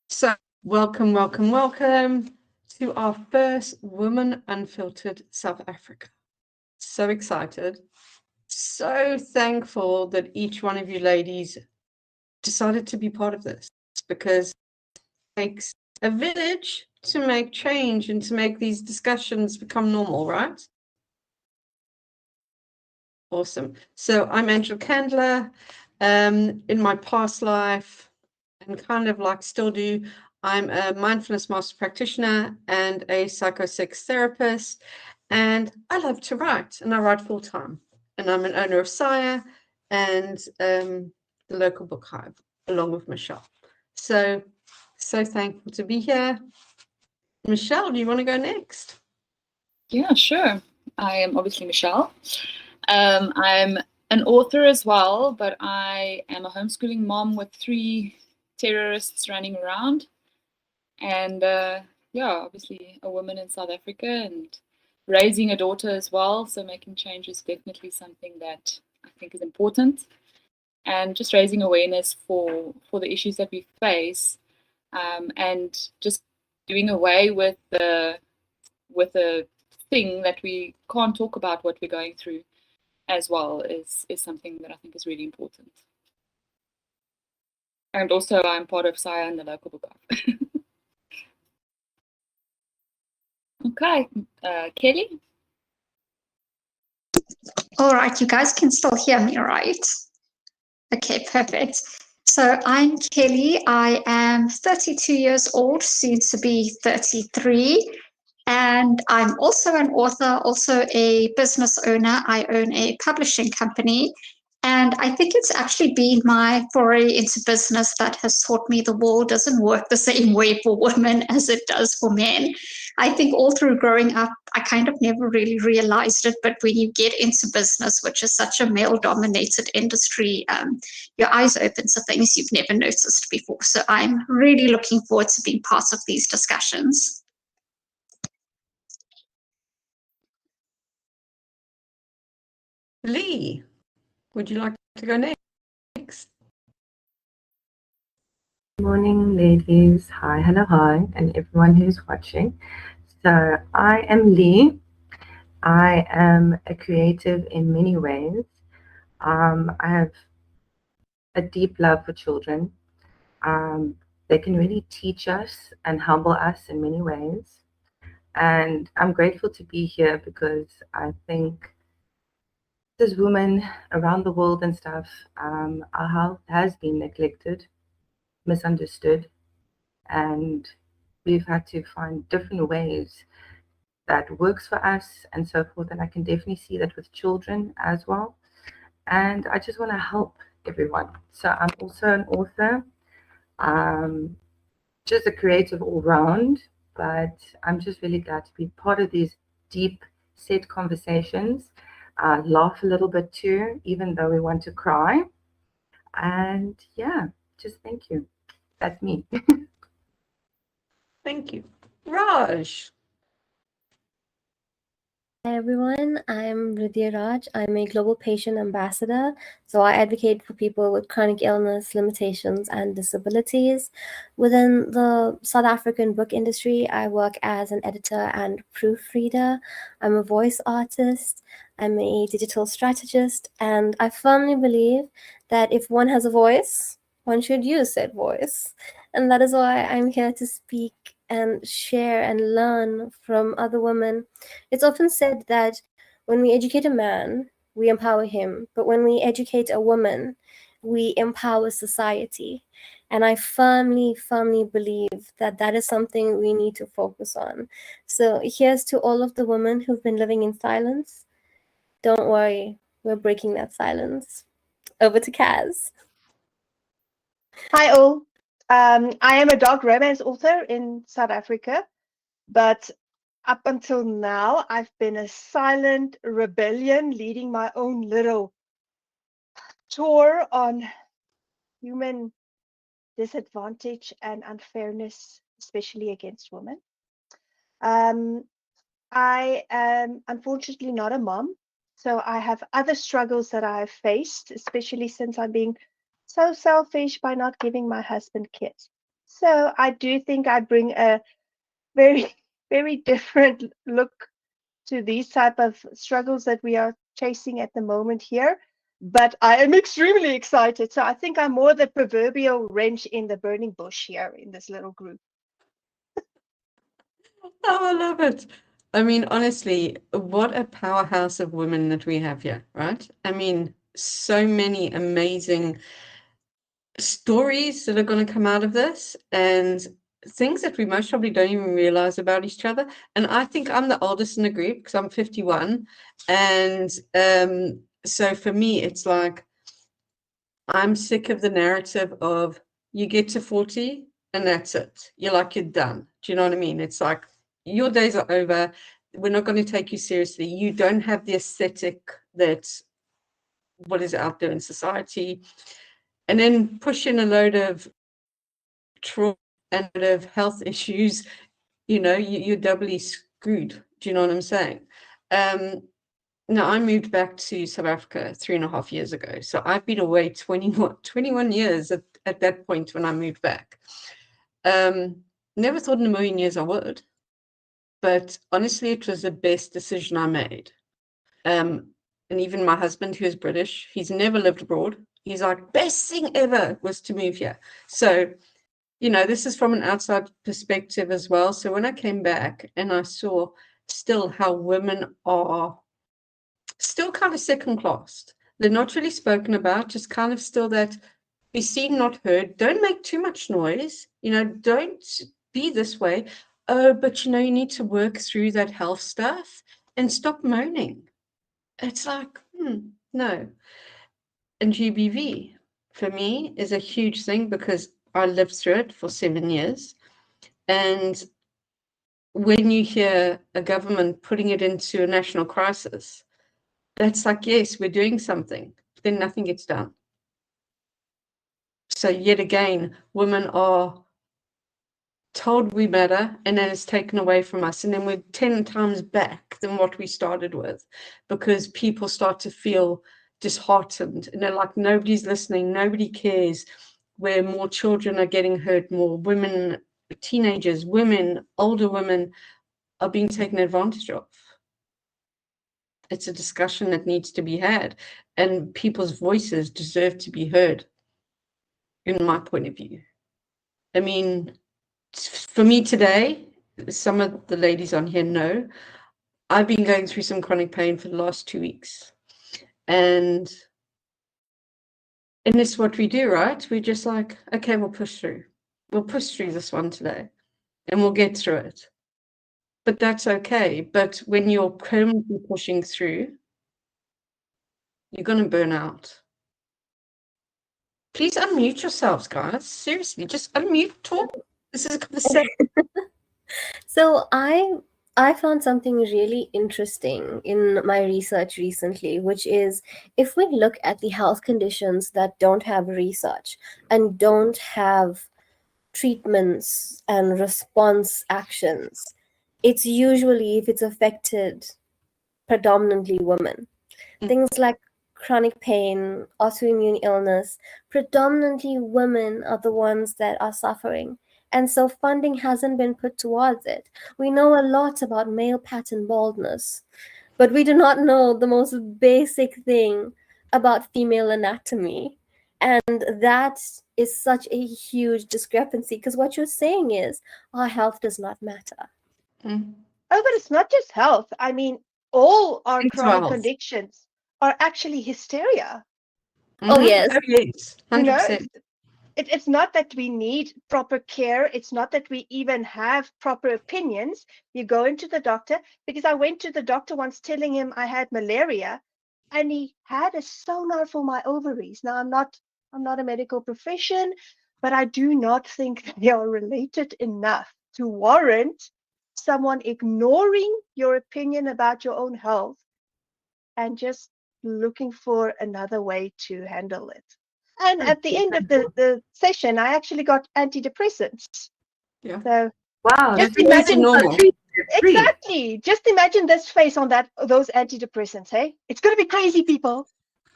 So, welcome, welcome, welcome to our first Woman Unfiltered South Africa. So excited. So thankful that each one of you ladies decided to be part of this because it takes a village to make change and to make these discussions become normal, right? Awesome. So I'm Angela Candler. In my past life, and kind of like still do, I'm a mindfulness master practitioner and a psychosex therapist. And I love to write, and I write full time. And I'm an owner of Sire and the local book hive, along with Michelle. So thankful to be here. Michelle, do you want to go next? Yeah, sure. I am obviously Michelle. I'm an author as well, but I am a homeschooling mom with 3 terrorists running around. And yeah, obviously a woman in South Africa and raising a daughter as well. So making change is definitely something that I think is important. And just raising awareness for the issues that we face, and just doing away with the thing that we can't talk about what we're going through as well is something that I think is really important. And also I'm part of Sire and the local book club. Okay, Kelly? All right, you guys can still hear me, right? Okay, perfect. So I'm Kelly. I am 32 years old, soon to be 33. And I'm also an author, also a business owner. I own a publishing company. And I think it's actually been my foray into business that has taught me the world doesn't work the same way for women as it does for men. I think all through growing up, I kind of never really realized it. But when you get into business, which is such a male dominated industry, your eyes open to things you've never noticed before. So I'm really looking forward to being part of these discussions. Lee, would you like to go next? Good morning, ladies. Hi, hello, hi, and everyone who's watching. So I am Lee. I am a creative in many ways. I have a deep love for children. They can really teach us and humble us in many ways. And I'm grateful to be here because I think as women around the world and stuff, our health has been neglected, misunderstood, and we've had to find different ways that works for us and so forth. And I can definitely see that with children as well. And I just want to help everyone. So I'm also an author, just a creative all round, but I'm just really glad to be part of these deep set conversations. Laugh a little bit too, even though we want to cry. And yeah, just thank you. That's me. Thank you. Raj. Hi everyone, I'm Ridhya Raj. I'm a global patient ambassador. So I advocate for people with chronic illness, limitations, and disabilities. Within the South African book industry, I work as an editor and proofreader. I'm a voice artist. I'm a digital strategist. And I firmly believe that if one has a voice, one should use said voice. And that is why I'm here to speak and share and learn from other women. It's often said that when we educate a man, we empower him, but when we educate a woman, we empower society. And I firmly, firmly believe that that is something we need to focus on. So here's to all of the women who've been living in silence. Don't worry, we're breaking that silence. Over to Kaz. Hi all. I am a dog romance author in South Africa, but up until now, I've been a silent rebellion leading my own little tour on human disadvantage and unfairness, especially against women. I am unfortunately not a mom, so I have other struggles that I have faced, especially since I'm being so selfish by not giving my husband kids. So I do think I bring a very, very different look to these type of struggles that we are chasing at the moment here. But I am extremely excited. So I think I'm more the proverbial wrench in the burning bush here in this little group. Oh, I love it. I mean, honestly, what a powerhouse of women that we have here, right? I mean, so many amazing stories that are going to come out of this and things that we most probably don't even realize about each other. And I think I'm the oldest in the group because I'm 51. And so for me, it's like I'm sick of the narrative of you get to 40 and that's it. You're done. Do you know what I mean? It's like your days are over. We're not going to take you seriously. You don't have the aesthetic that what is out there in society. And then push in a load of trauma and a load of health issues, you're doubly screwed. Do you know what I'm saying? Now, I moved back to South Africa 3.5 years ago. So I've been away 21 years at that point when I moved back. Never thought in a million years I would. But honestly, it was the best decision I made. And even my husband, who is British, he's never lived abroad. He's like, best thing ever was to move here. So, this is from an outside perspective as well. So when I came back and I saw still how women are still kind of second classed. They're not really spoken about, just kind of still that be seen, not heard. Don't make too much noise. Don't be this way. Oh, but you need to work through that health stuff and stop moaning. It's like, no. And GBV for me is a huge thing because I lived through it for 7 years. And when you hear a government putting it into a national crisis, that's like, yes, we're doing something, but then nothing gets done. So yet again, women are told we matter, and then it's taken away from us. And then we're 10 times back than what we started with, because people start to feel disheartened. And they're like, nobody's listening, nobody cares, where more children are getting hurt, more women, teenagers, women, older women are being taken advantage of. It's a discussion that needs to be had, and people's voices deserve to be heard, in my point of view. I mean, for me today, some of the ladies on here know, I've been going through some chronic pain for the last 2 weeks. And it's what we do, right? We're just like, okay, we'll push through. We'll push through this one today and we'll get through it. But that's okay. But when you're permanently pushing through, you're going to burn out. Please unmute yourselves, guys. Seriously, just unmute, talk. This is a conversation. So I found something really interesting in my research recently, which is if we look at the health conditions that don't have research and don't have treatments and response actions, it's usually, if it's affected, predominantly women. Things like chronic pain, autoimmune illness, predominantly women are the ones that are suffering. And so funding hasn't been put towards it. We know a lot about male pattern baldness, but we do not know the most basic thing about female anatomy. And that is such a huge discrepancy, because what you're saying is our health does not matter. Oh, but it's not just health. I mean, all our Mental chronic health. conditions are actually hysteria. Oh, yes. Oh, yes. 100%. It's not that we need proper care. It's not that we even have proper opinions. You go into the doctor, because I went to the doctor once telling him I had malaria, and he had a sonar for my ovaries. Now, I'm not a medical profession, but I do not think they are related enough to warrant someone ignoring your opinion about your own health and just looking for another way to handle it. And at the end of the session, I actually got antidepressants. Yeah. So Wow, just that's imagine imagine normal. exactly. Just imagine this face on those antidepressants. Hey, it's gonna be crazy, people.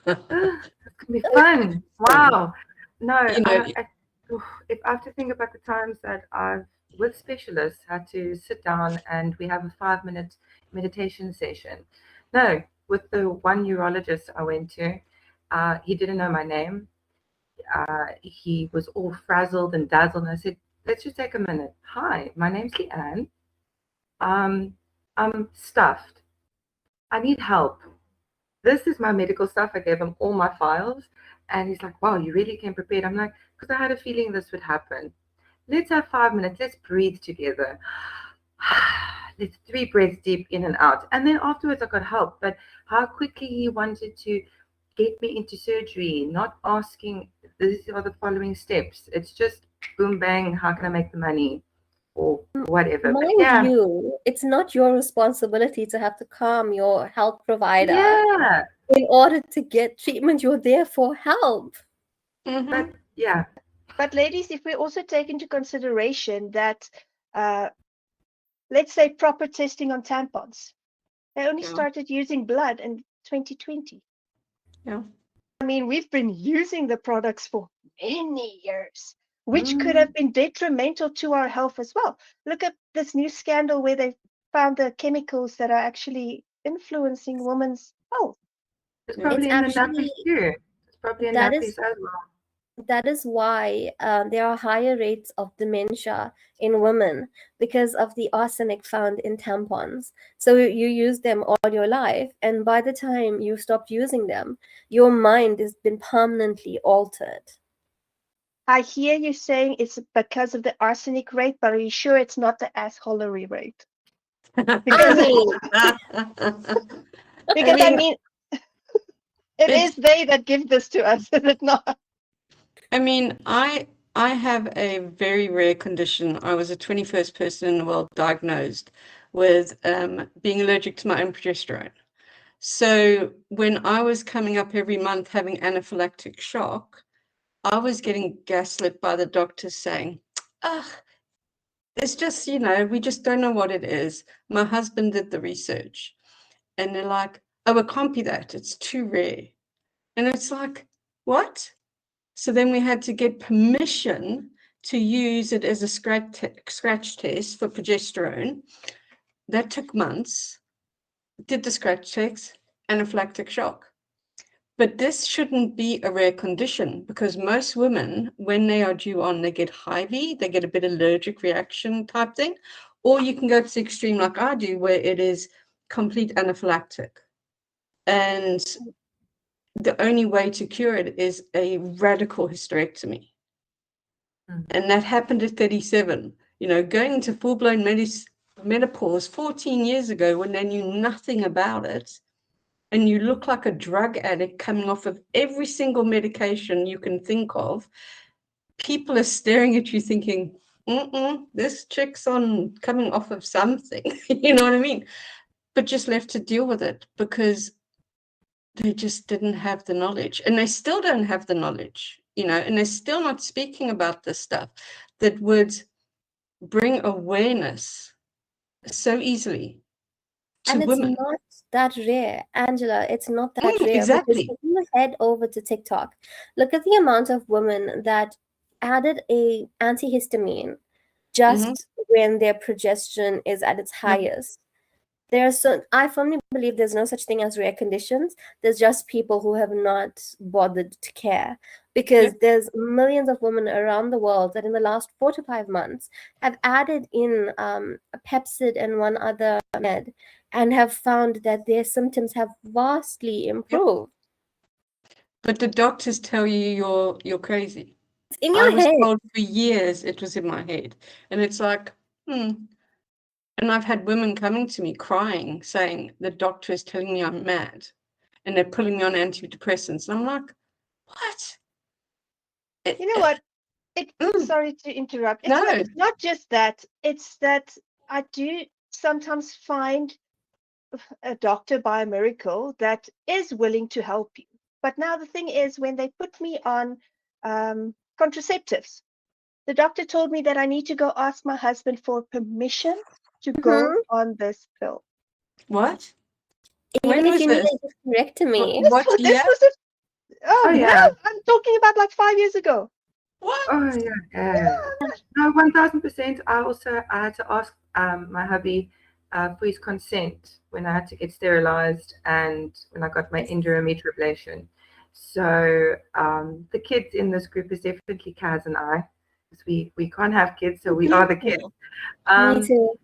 It's gonna be fun. Wow. No, if I have to think about the times that I've, with specialists, had to sit down and we have a 5-minute meditation session. No, with the one urologist I went to, he didn't know my name. He was all frazzled and dazzled. And I said, let's just take a minute. Hi, my name's Leanne. I'm stuffed. I need help. This is my medical stuff. I gave him all my files. And he's like, wow, you really came prepared. I'm like, because I had a feeling this would happen. Let's have 5 minutes. Let's breathe together. Let's 3 breaths deep in and out. And then afterwards I got help. But how quickly he wanted to get me into surgery, not asking, these are the following steps. It's just boom, bang, how can I make the money? Or whatever. But Mind you, it's not your responsibility to have to calm your health provider yeah. in order to get treatment. You're there for help. But yeah. But ladies, if we also take into consideration that, let's say, proper testing on tampons, they only started using blood in 2020. Yeah. I mean, we've been using the products for many years, which could have been detrimental to our health as well. Look at this new scandal where they found the chemicals that are actually influencing women's health. It's probably in the nappies too. It's probably in nappies as well. That is why there are higher rates of dementia in women because of the arsenic found in tampons. So you use them all your life, and by the time you stop using them, your mind has been permanently altered. I hear you saying it's because of the arsenic rate, but are you sure it's not the assholery rate? Because I mean, it is they that give this to us, is it not? I mean, I have a very rare condition. I was the 21st person in the world diagnosed with being allergic to my own progesterone. So when I was coming up every month having anaphylactic shock, I was getting gaslit by the doctors saying, it's just, we just don't know what it is. My husband did the research. And they're like, oh, it can't be that. It's too rare. And it's like, what? So then we had to get permission to use it as a scratch test for progesterone. That took months. Did the scratch test, anaphylactic shock. But this shouldn't be a rare condition because most women, when they are due on, they get highly, they get a bit allergic reaction type thing. Or you can go to the extreme like I do, where it is complete anaphylactic. And the only way to cure it is a radical hysterectomy. And that happened at 37. Going into full-blown menopause 14 years ago when they knew nothing about it, and you look like a drug addict coming off of every single medication you can think of, people are staring at you thinking, this chick's coming off of something. You know what I mean? But just left to deal with it because they just didn't have the knowledge, and they still don't have the knowledge, and they're still not speaking about this stuff that would bring awareness so easily to and women. It's not that rare, Angela. It's not that rare. Exactly. Because if you head over to TikTok, look at the amount of women that added a antihistamine just when their progesterone is at its highest. I firmly believe there's no such thing as rare conditions. There's just people who have not bothered to care, because there's millions of women around the world that in the last 4 to 5 months have added in Pepsid and one other med and have found that their symptoms have vastly improved. But the doctors tell you you're crazy. It's in your head. I was told for years it was in my head, and it's like, And I've had women coming to me crying, saying the doctor is telling me I'm mad, and they're pulling me on antidepressants. And I'm like, what? You know what? Sorry to interrupt. It's not just that. It's that I do sometimes find a doctor by a miracle that is willing to help you. But now the thing is, when they put me on contraceptives, the doctor told me that I need to go ask my husband for permission to go on this pill. What? Even if you need a hysterectomy. I'm talking about like 5 years ago. What? Oh yeah. No, 1000%. I had to ask my hubby for his consent when I had to get sterilized and when I got my endometrial ablation. So the kids in this group is definitely Kaz and I, because we can't have kids, so we are the kids. Me too.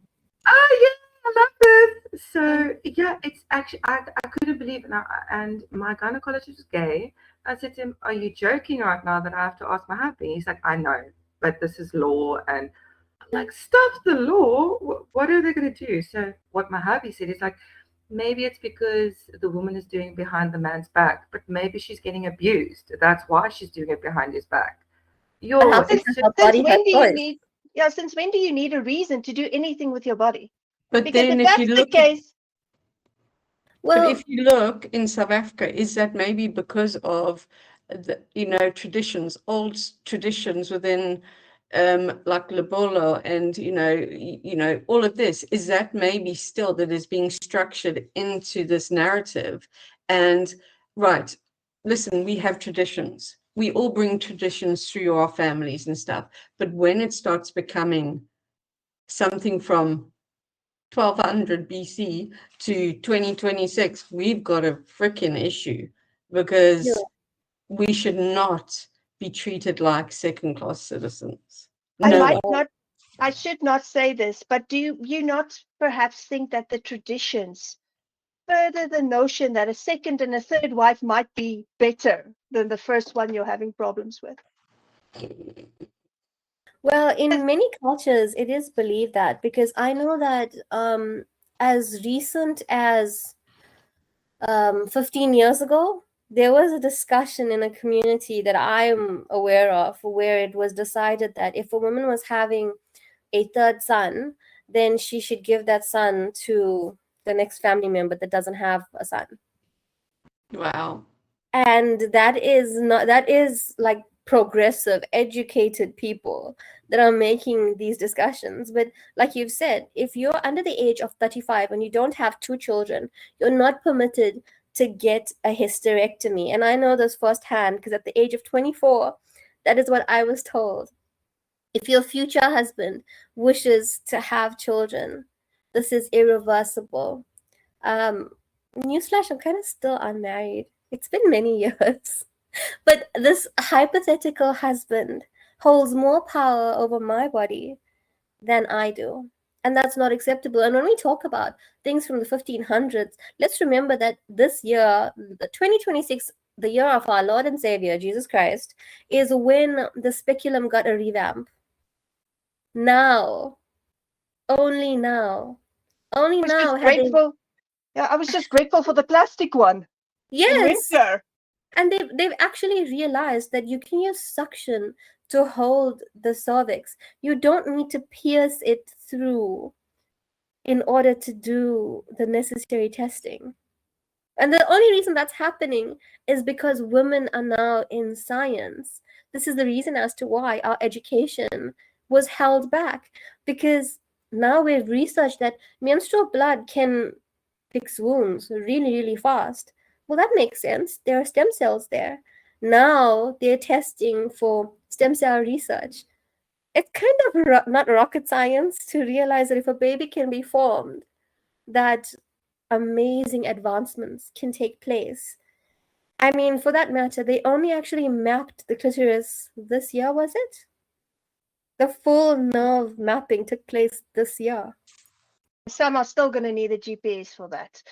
Oh yeah, I love this. So yeah, it's actually I couldn't believe it. And my gynecologist was gay. I said to him, "Are you joking right now that I have to ask my hubby?" He's like, "I know, but this is law." And I'm like, "Stuff the law. What are they going to do?" So what my hubby said is like, maybe it's because the woman is doing behind the man's back, but maybe she's getting abused. That's why she's doing it behind his back. But how Yo, can it's just her Since body her when do you choice? need, yeah, since when do you need a reason to do anything with your body? But Because then if if you that's the look at case, But Well, if you look in South Africa, is that maybe because of the, traditions, traditions within like Lobola and all of this, is that maybe still that is being structured into this narrative? And right, listen, we have traditions. We all bring traditions through our families and stuff. But when it starts becoming something from 1200 BC to 2026, we've got a freaking issue yeah. because we should not be treated like second class citizens. I No might way. No. not, I should not say this, but do you not perhaps think that the traditions further the notion that a second and a third wife might be better than the first one you're having problems with? Well, in many cultures, it is believed that because I know that as recent as 15 years ago, there was a discussion in a community that I'm aware of where it was decided that if a woman was having a third son, then she should give that son to the next family member that doesn't have a son. Wow. And that is like progressive educated people that are making these discussions. But like you've said, if you're under the age of 35 and you don't have two children, you're not permitted to get a hysterectomy. And I know this firsthand because at the age of 24, that is what I was told. If your future husband wishes to have children, this is irreversible. um Newsflash, I'm kind of still unmarried. It's been many years. But this hypothetical husband holds more power over my body than I do. And that's not acceptable. And when we talk about things from the 1500s, let's remember that this year, the 2026, the year of our Lord and Savior, Jesus Christ, is when the speculum got a revamp. Now, only now, only I was now just had they. grateful. Yeah, I was just grateful for the plastic one in Yes, winter. and they've actually realized that you can use suction to hold the cervix. You don't need to pierce it through in order to do the necessary testing. And the only reason that's happening is because women are now in science. This is the reason as to why our education was held back, because now we've researched that menstrual blood can fix wounds really, really fast. Well, that makes sense. There are stem cells there. Now they're testing for stem cell research. It's kind of not rocket science to realize that if a baby can be formed, that amazing advancements can take place. I mean, for that matter, they only actually mapped the clitoris this year, was it? The full nerve mapping took place this year. Some are still going to need a GPS for that.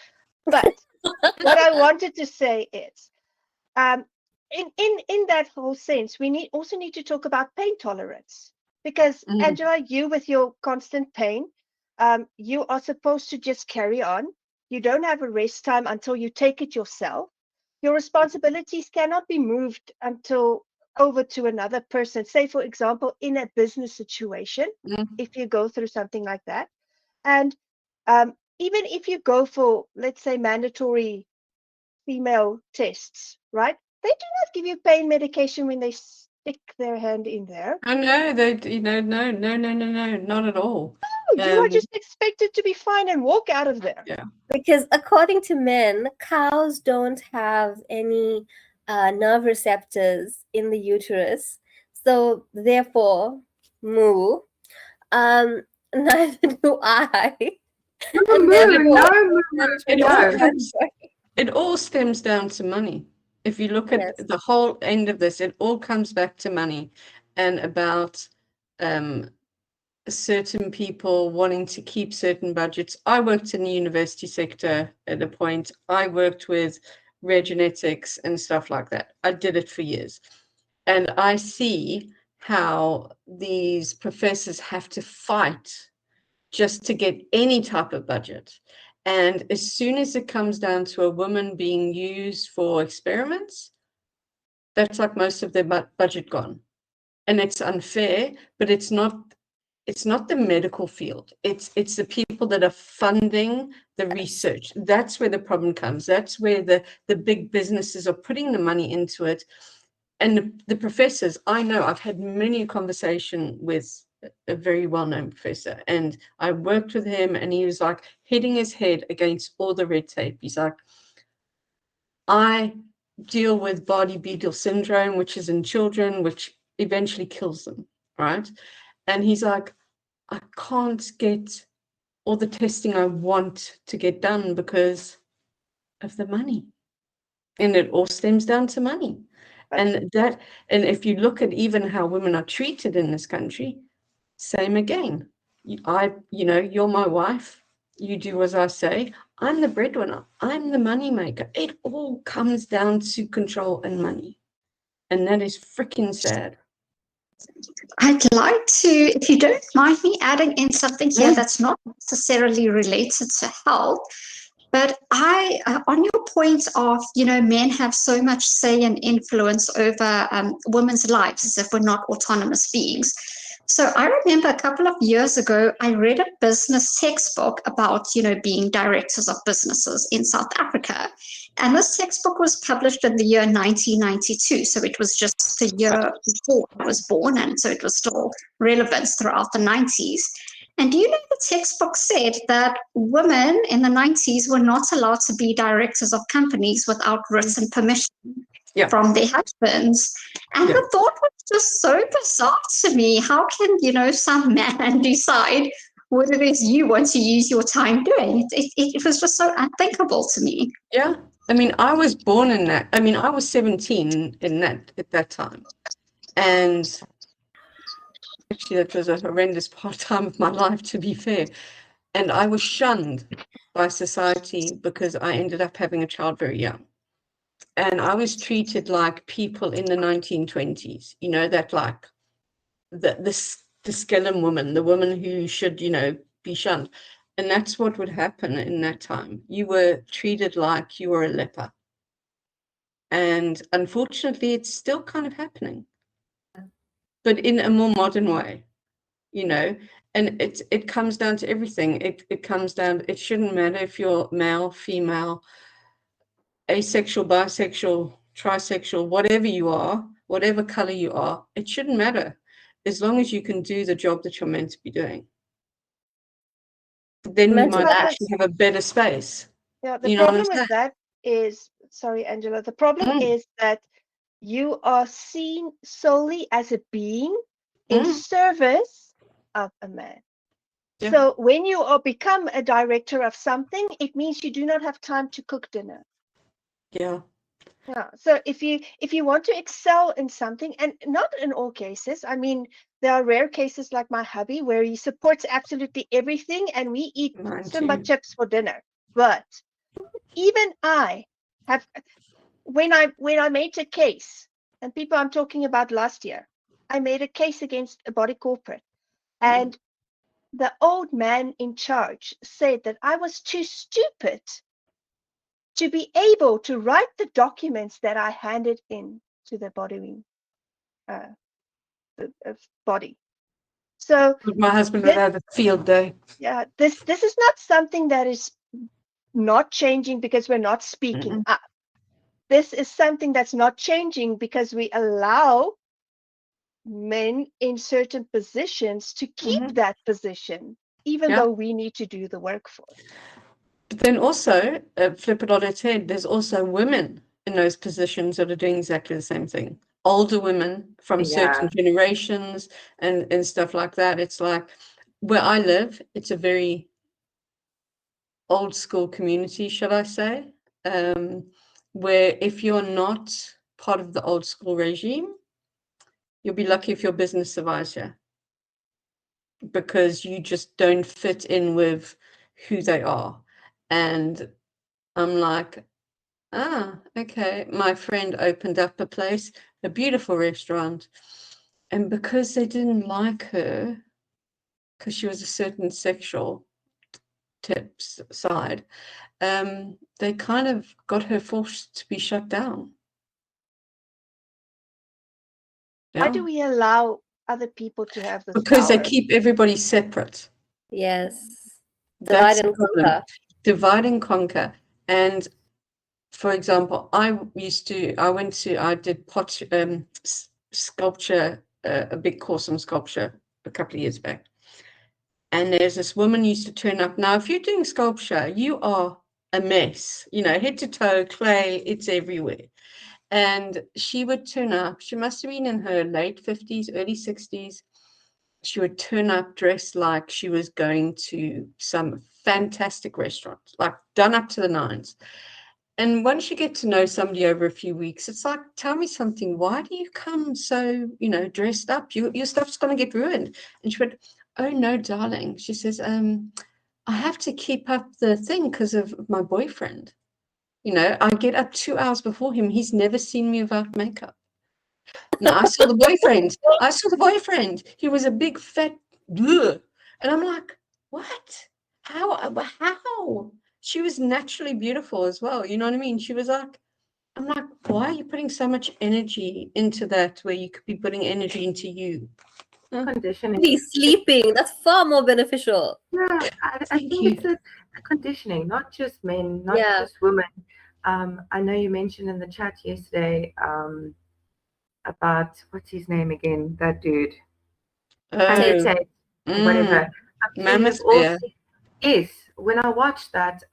But what I wanted to say is, in that whole sense, we also need to talk about pain tolerance, because Angela, you with your constant pain, you are supposed to just carry on. You don't have a rest time until you take it yourself. Your responsibilities cannot be moved until over to another person. Say, for example, in a business situation, if you go through something like that, and even if you go for, let's say, mandatory female tests, right? They do not give you pain medication when they stick their hand in there. I know no, not at all. No, you are just expected to be fine and walk out of there. Yeah. Because according to men, cows don't have any nerve receptors in the uterus. So therefore, moo. Neither do I. And therefore, It no. all comes, it all stems down to money. If you look at Yes. the whole end of this, it all comes back to money and about certain people wanting to keep certain budgets. I worked in the university sector at a point. I worked with rare genetics and stuff like that. I did it for years. And I see how these professors have to fight just to get any type of budget. And as soon as it comes down to a woman being used for experiments, that's like most of their budget gone. And it's unfair, but it's not the medical field. It's the people that are funding the research. That's where the problem comes. That's where the big businesses are putting the money into it. And the professors, I know, I've had many conversation with a very well-known professor, and I worked with him, and he was like hitting his head against all the red tape. He's like, I deal with Bardet-Biedl syndrome, which is in children, which eventually kills them, right? And he's like, I can't get all the testing I want to get done because of the money. And it all stems down to money. And if you look at even how women are treated in this country, same again. You're my wife. You do as I say. I'm the breadwinner. I'm the money maker. It all comes down to control and money. And that is freaking sad. I'd like to, if you don't mind me adding in something here that's not necessarily related to health, but on your point of, men have so much say and influence over women's lives as if we're not autonomous beings. So I remember a couple of years ago, I read a business textbook about, being directors of businesses in South Africa. And this textbook was published in the year 1992. So it was just the year before I was born. And so it was still relevant throughout the 90s. And do you know the textbook said that women in the 90s were not allowed to be directors of companies without written permission from their husbands? And the thought was just so bizarre to me. How can, some man decide what it is you want to use your time doing? It was just so unthinkable to me. Yeah. I mean, I was born in that. I mean, I was 17 at that time. And actually, that was a horrendous time of my life, to be fair. And I was shunned by society because I ended up having a child very young. And I was treated like people in the 1920s, that like the skeleton woman, the woman who should, be shunned. And that's what would happen in that time. You were treated like you were a leper. And unfortunately, it's still kind of happening, but in a more modern way, and it comes down to everything. It comes down, it shouldn't matter if you're male, female, asexual, bisexual, trisexual, whatever you are, whatever color you are, it shouldn't matter as long as you can do the job that you're meant to be doing. Then we might actually have a better space. Yeah, the problem with that is, sorry, Angela, the problem is that you are seen solely as a being in service of a man. Yeah. So when you become a director of something, it means you do not have time to cook dinner. Yeah. Yeah. So if you want to excel in something, and not in all cases, I mean, there are rare cases like my hubby where he supports absolutely everything and we eat Simba chips for dinner. But even I have, when I made a case, and people I'm talking about last year, I made a case against a body corporate, and the old man in charge said that I was too stupid to be able to write the documents that I handed in to the body. So my husband would have a field day. Yeah, this is not something that is not changing because we're not speaking up. This is something that's not changing because we allow men in certain positions to keep that position, even though we need to do the work for it. But then also, flip it on its head, there's also women in those positions that are doing exactly the same thing. older women from Yeah. certain generations and stuff like that. It's like where I live, it's a very old school community, shall I say, where if you're not part of the old school regime, you'll be lucky if your business survives here, because you just don't fit in with who they are. And I'm like, okay. My friend opened up a place, a beautiful restaurant, and because they didn't like her, because she was a certain sexual tips side, they kind of got her forced to be shut down. Why Yeah, do we allow other people to have this because they power? keep everybody separate. Yes. That's Divide the and problem. conquer. Divide and conquer. And for example, I did sculpture, a big course on sculpture a couple of years back. And there's this woman used to turn up. Now, if you're doing sculpture, you are a mess, head to toe, clay, it's everywhere. And she would turn up. She must have been in her late 50s, early 60s. She would turn up dressed like she was going to some fantastic restaurant, like done up to the nines. And once you get to know somebody over a few weeks, it's like, tell me something. Why do you come so, dressed up? Your stuff's going to get ruined. And she went, oh, no, darling. She says, I have to keep up the thing because of my boyfriend. I get up 2 hours before him. He's never seen me without makeup. Now, I saw the boyfriend. He was a big fat bleh. And I'm like, what? How? She was naturally beautiful as well. You know what I mean? She was like, I'm like, why are you putting so much energy into that where you could be putting energy into you? Conditioning. Be sleeping. That's far more beneficial. Yeah, I Thank think you. it's a conditioning, not just men, not Yeah. just women. I know you mentioned in the chat yesterday about what's his name again? That dude, Andrew Oh, Tate, whatever. I'm sure you've all Mamasphere. seen. Yes, when I watched that,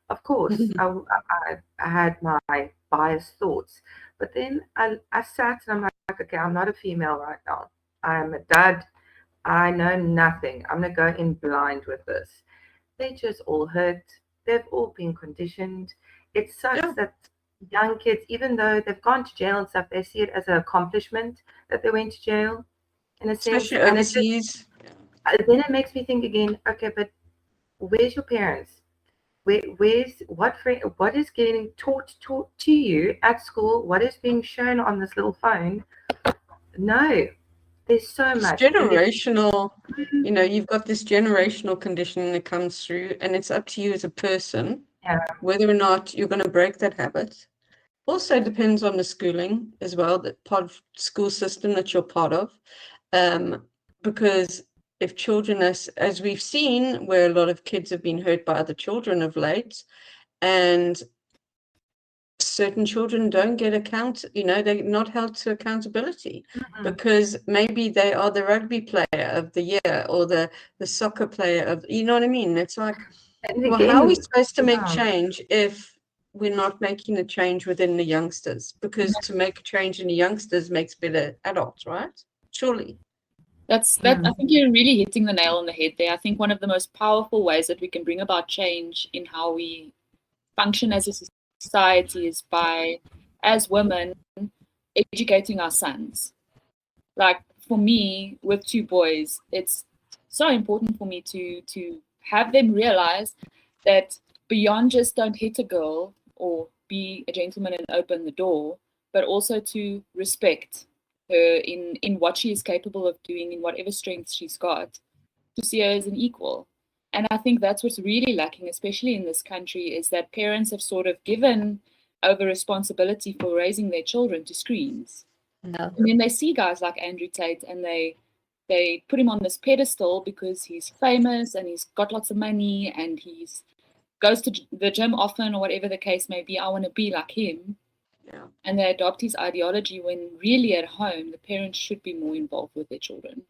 of course, I had my biased thoughts, but then I sat and I'm like, okay, I'm not a female right now. I'm a dad. I know nothing. I'm gonna go in blind with this. They just all hurt. They've all been conditioned. It sucks Yeah. that young kids, even though they've gone to jail and stuff, they see it as an accomplishment that they went to jail, in a sense. Especially And it just, overseas. then it makes me think again. Okay, but where's your parents? Where's what is getting taught to you at school? What is being shown on this little phone? No, there's so It's much. generational. You've got this generational conditioning that comes through, and it's up to you as a person whether or not you're going to break that habit. Also depends on the schooling as well, that part of school system that you're part of. Because if children, as we've seen, where a lot of kids have been hurt by other children of late, and certain children don't get they're not held to accountability because maybe they are the rugby player of the year or the soccer player of, you know what I mean? It's like, well, how are we supposed to make change if we're not making a change within the youngsters? Because to make a change in the youngsters makes better adults, right? Surely. That's that. I think you're really hitting the nail on the head there. I think one of the most powerful ways that we can bring about change in how we function as a society is by, as women, educating our sons. Like for me, with 2 boys, it's so important for me to have them realize that beyond just don't hit a girl or be a gentleman and open the door, but also to respect her in what she is capable of doing, in whatever strengths she's got, to see her as an equal. And I think that's what's really lacking, especially in this country, is that parents have sort of given over responsibility for raising their children to screens. Yeah. And then they see guys like Andrew Tate and they put him on this pedestal because he's famous and he's got lots of money and he's goes to the gym often or whatever the case may be. I want to be like him. Yeah. And they adopt his ideology when really at home the parents should be more involved with their children.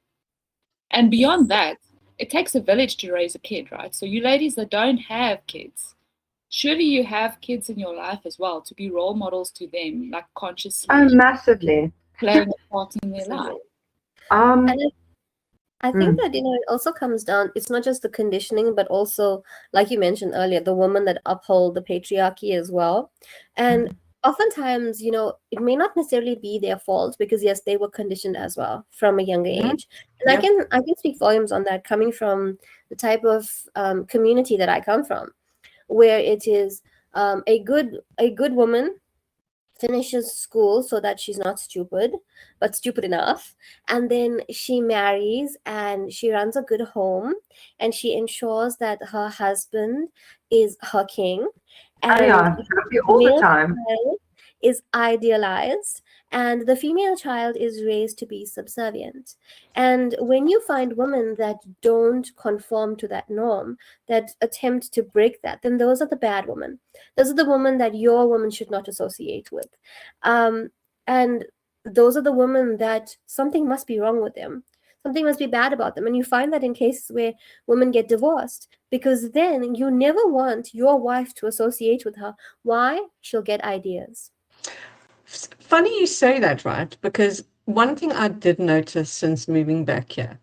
And beyond that, it takes a village to raise a kid, right? So you ladies that don't have kids, surely you have kids in your life as well to be role models to them, like consciously. Oh, massively. playing a part in their life. Um, And I think that, it also comes down, it's not just the conditioning, but also, like you mentioned earlier, the women that uphold the patriarchy as well. And oftentimes, it may not necessarily be their fault because yes, they were conditioned as well from a younger age. And Yep. I can speak volumes on that coming from the type of community that I come from, where it is a good woman finishes school so that she's not stupid, but stupid enough. And then she marries and she runs a good home and she ensures that her husband is her king. oh And yeah, the therapy all the male time. child is idealized and the female child is raised to be subservient. And when you find women that don't conform to that norm, that attempt to break that, then those are the bad women. Those are the women that your woman should not associate with. And those are the women that something must be wrong with them. Something must be bad about them. And you find that in cases where women get divorced, because then you never want your wife to associate with her. Why? She'll get ideas. Funny you say that, right? Because one thing I did notice since moving back here,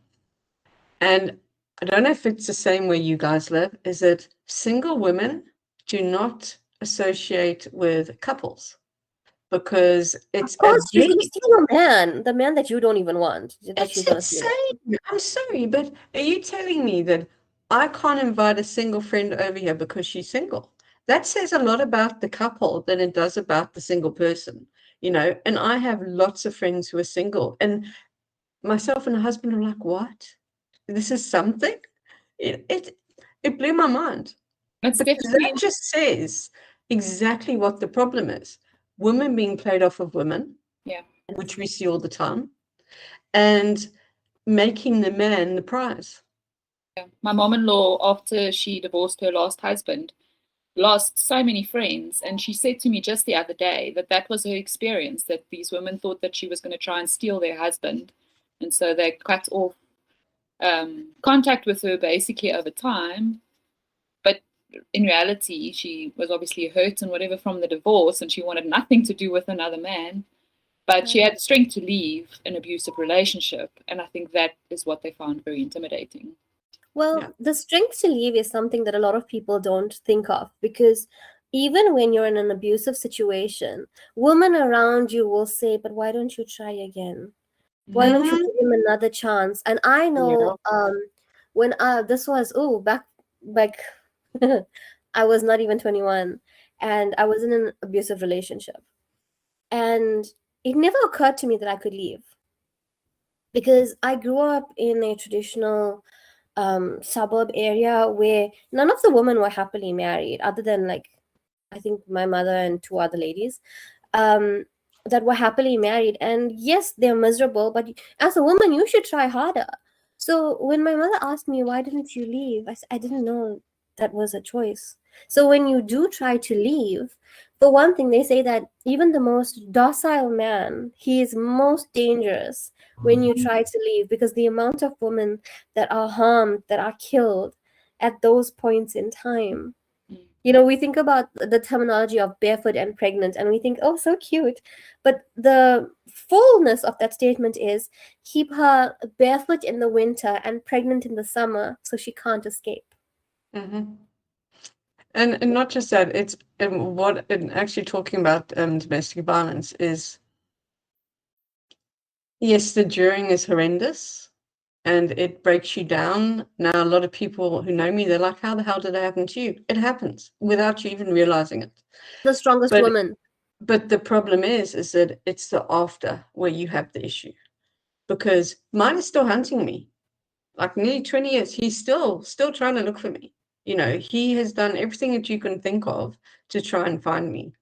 and I don't know if it's the same where you guys live, is that single women do not associate with couples because it's Of course, a she's big. going to steal a man, the man that you don't even want, that It's she's going to steal. insane. I'm sorry, but are you telling me that I can't invite a single friend over here because she's single? That says a lot about the couple than it does about the single person, And I have lots of friends who are single, and myself and her husband are like, "What? This is something?" It blew my mind It's because definitely that just says exactly what the problem is: women being played off of women, yeah. which we see all the time, and making the man the prize. Yeah. My mom-in-law, after she divorced her last husband, lost so many friends, and she said to me just the other day that that was her experience, that these women thought that she was going to try and steal their husband, and so they cut off contact with her basically over time. But in reality, she was obviously hurt and whatever from the divorce, and she wanted nothing to do with another man. But she had the strength to leave an abusive relationship, and I think that is what they found very intimidating. Well, Yeah. the strength to leave is something that a lot of people don't think of, because even when you're in an abusive situation, women around you will say, but why don't you try again? Why don't you give him another chance? And I know when this was back I was not even 21 and I was in an abusive relationship. And it never occurred to me that I could leave, because I grew up in a traditional suburb area where none of the women were happily married, other than like I think my mother and two other ladies that were happily married. And yes, they're miserable, but as a woman, you should try harder. So when my mother asked me, why didn't you leave? I didn't know that was a choice. So when you do try to leave, for one thing, they say that even the most docile man, he is most dangerous when you try to leave, because the amount of women that are harmed, that are killed at those points in time. We think about the terminology of barefoot and pregnant, and we think, oh, so cute. But the fullness of that statement is keep her barefoot in the winter and pregnant in the summer so she can't escape. Mm-hmm. And not just that, it's actually talking about domestic violence is, yes, the during is horrendous and it breaks you down. Now, a lot of people who know me, they're like, how the hell did it happen to you? It happens without you even realizing it. The strongest But woman. But the problem is that it's the after where you have the issue, because mine is still hunting me. Like nearly 20 years, he's still trying to look for me. He has done everything that you can think of to try and find me.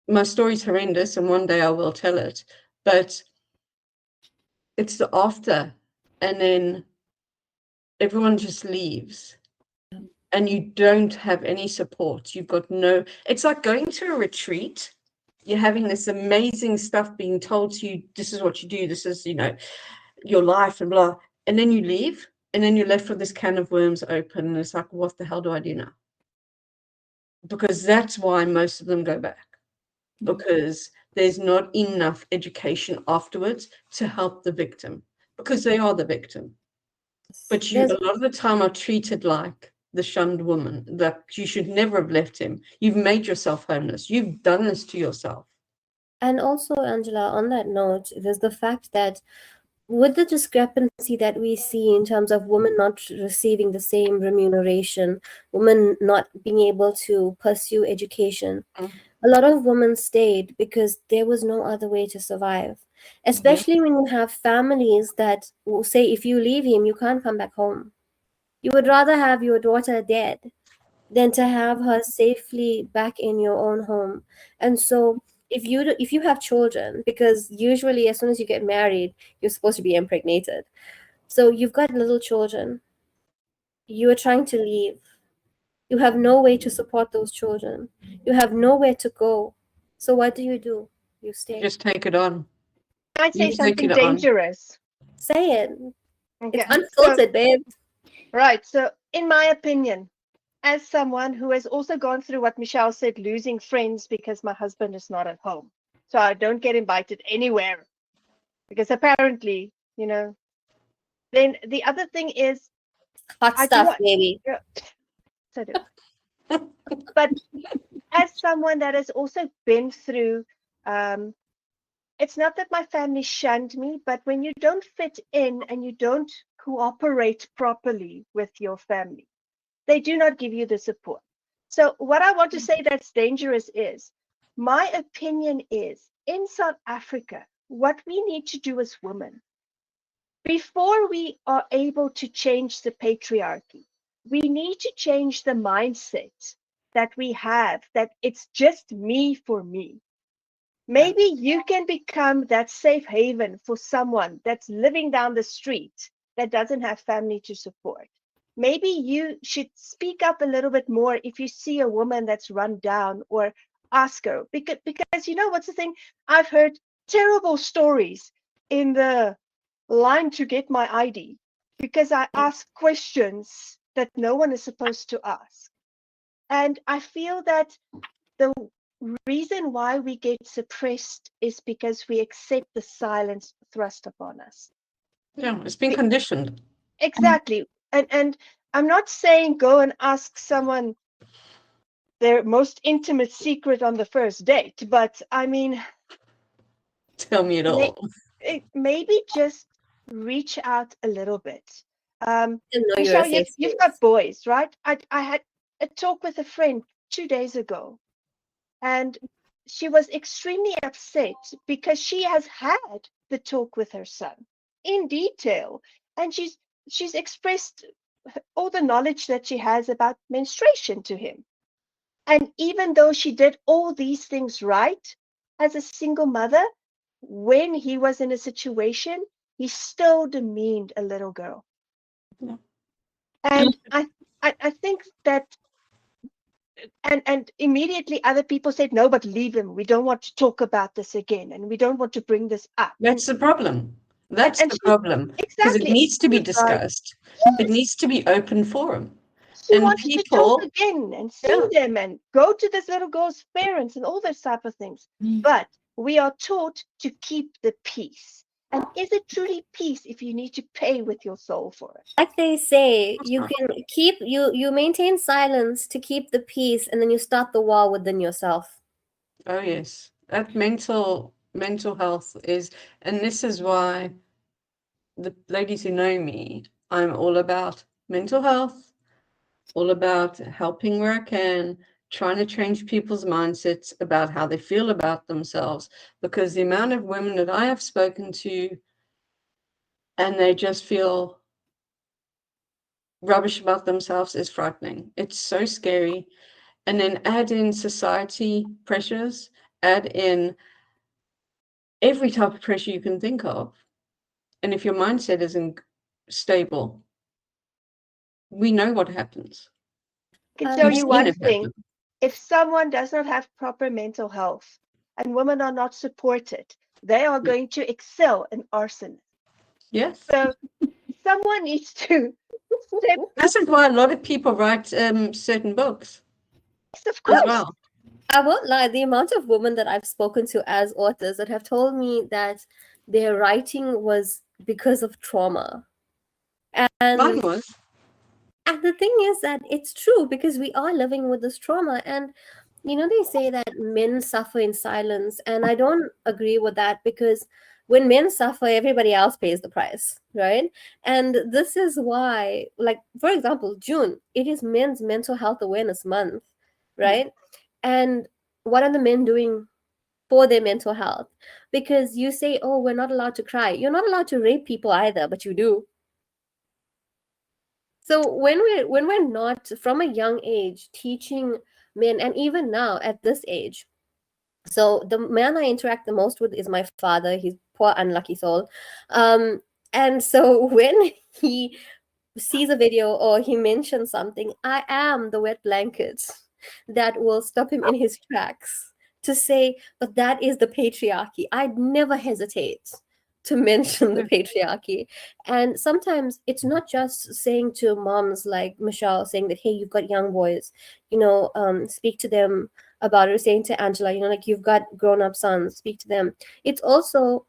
My story's horrendous, and one day I will tell it, but it's the after, and then everyone just leaves. And you don't have any support. You've got it's like going to a retreat. You're having this amazing stuff being told to you. This is what you do. This is, your life and blah. And then you leave and then you're left with this can of worms open. And it's like, what the hell do I do now? Because that's why most of them go back, because there's not enough education afterwards to help the victim, because they are the victim. But you, There's a lot of the time, are treated like the shunned woman, that you should never have left him. You've made yourself homeless. You've done this to yourself. And also, Angela, on that note, there's the fact that with the discrepancy that we see in terms of women not receiving the same remuneration, women not being able to pursue education, Mm. a lot of women stayed because there was no other way to survive. Especially when you have families that will say, if you leave him, you can't come back home. You would rather have your daughter dead than to have her safely back in your own home. And so if you have children, because usually as soon as you get married, you're supposed to be impregnated. So you've got little children. You are trying to leave. You have no way to support those children. You have nowhere to go. So what do? You stay. Just take it on. Can I say You take something it on. dangerous? Say it. Okay. It's unfiltered, babe. Right. So, in my opinion, as someone who has also gone through what Michelle said, losing friends because my husband is not at home. So I don't get invited anywhere because apparently, then the other thing is, Hot I do stuff, what, baby. yeah, so do. But as someone that has also been through, it's not that my family shunned me, but when you don't fit in and you don't cooperate properly with your family, they do not give you the support. So what I want to say that's dangerous is, my opinion is, in South Africa, what we need to do as women, before we are able to change the patriarchy, we need to change the mindset that we have, that it's just me for me. Maybe you can become that safe haven for someone that's living down the street that doesn't have family to support. Maybe you should speak up a little bit more if you see a woman that's run down, or ask her. Because you know what's the thing? I've heard terrible stories in the line to get my ID because I ask questions that no one is supposed to ask. And I feel that the reason why we get suppressed is because we accept the silence thrust upon us. Yeah, it's been conditioned. Exactly. And I'm not saying go and ask someone their most intimate secret on the first date, but I mean, Tell me it all. maybe just reach out a little bit. Didn't know you were Michelle, a safe you've space. got boys, right? I had a talk with a friend 2 days ago, and she was extremely upset because she has had the talk with her son in detail, and she's expressed all the knowledge that she has about menstruation to him. And even though she did all these things right as a single mother, when he was in a situation, he still demeaned a little girl. Yeah. And I think that, and immediately other people said, no, but leave him. We don't want to talk about this again, and we don't want to bring this up. That's the problem. That's and the she, problem. Because it exactly, needs to be she was right. discussed. It needs to be open forum. She And wanted to talk people, again and see them and go to this little girl's parents and all those type of things. But we are taught to keep the peace. And is it truly peace if you need to pay with your soul for it? Like they say, you not. can you maintain silence to keep the peace, and then you start the war within yourself. Oh yes, that mental health is, and this is why the ladies who know me, I'm all about mental health, all about helping where I can, trying to change people's mindsets about how they feel about themselves. Because the amount of women that I have spoken to, and they just feel rubbish about themselves, is frightening. It's so scary. And then add in society pressures, add in every type of pressure you can think of. And if your mindset isn't stable, we know what happens. I can tell We've you seen one it thing. happen. If someone does not have proper mental health and women are not supported, they are going to excel in arson. Yes. So someone needs to step, This is why a lot of people write certain books of as course. well. I won't lie, the amount of women that I've spoken to as authors that have told me that their writing was because of trauma. Mine And was. and the thing is that it's true because we are living with this trauma. And they say that men suffer in silence, and I don't agree with that, because when men suffer, everybody else pays the price, right? And this is why, like, for example, June, it is Men's Mental Health Awareness Month, right? And what are the men doing for their mental health? Because you say, oh, we're not allowed to cry. You're not allowed to rape people either, but you do. So when we're not from a young age teaching men, and even now at this age, so the man I interact the most with is my father. He's poor unlucky soul. Um, and so when he sees a video or he mentions something, I am the wet blanket that will stop him in his tracks to say, but that is the patriarchy. I'd never hesitate to mention the patriarchy. And sometimes it's not just saying to moms like Michelle, saying that, hey, you've got young boys, speak to them about it, or saying to Angela, like, you've got grown up sons, speak to them. It's also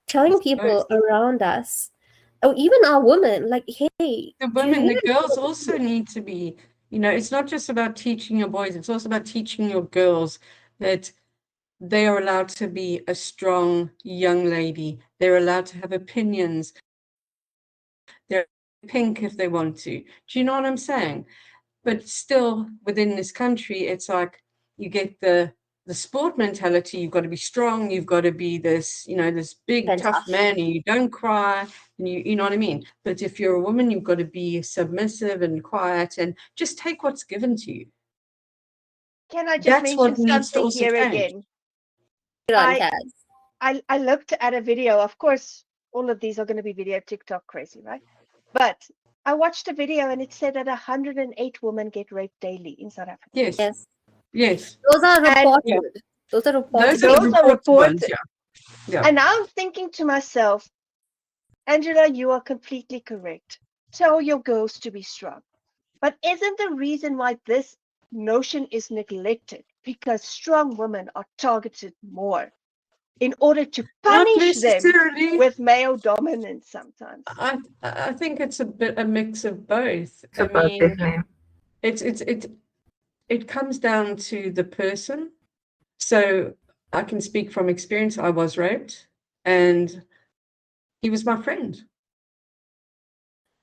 telling people around us, or even our women, like, hey, The women, the girls also need to be, it's not just about teaching your boys, it's also about teaching your girls that they are allowed to be a strong young lady. They're allowed to have opinions. They're pink if they want to. Do you know what I'm saying? But still, within this country, it's like you get the sport mentality. You've got to be strong. You've got to be this, this big tough man, and you don't cry, and you know what I mean. But if you're a woman, you've got to be submissive and quiet, and just take what's given to you. Can I just That's what mention needs to something also here change. again? on, I looked at a video. Of course, all of these are going to be video TikTok crazy, right? But I watched a video and it said that 108 women get raped daily in South Africa. Yes. Yes. Those are And- reported. Those are reported. Those are reported. Ones, yeah. And I'm thinking to myself, Angela, you are completely correct. Tell your girls to be strong. But isn't the reason why this notion is neglected because strong women are targeted more in order to Not punish them necessarily. with male dominance sometimes? I think it's a mix of both. So both, definitely. It comes down to the person. So I can speak from experience. I was raped, and he was my friend.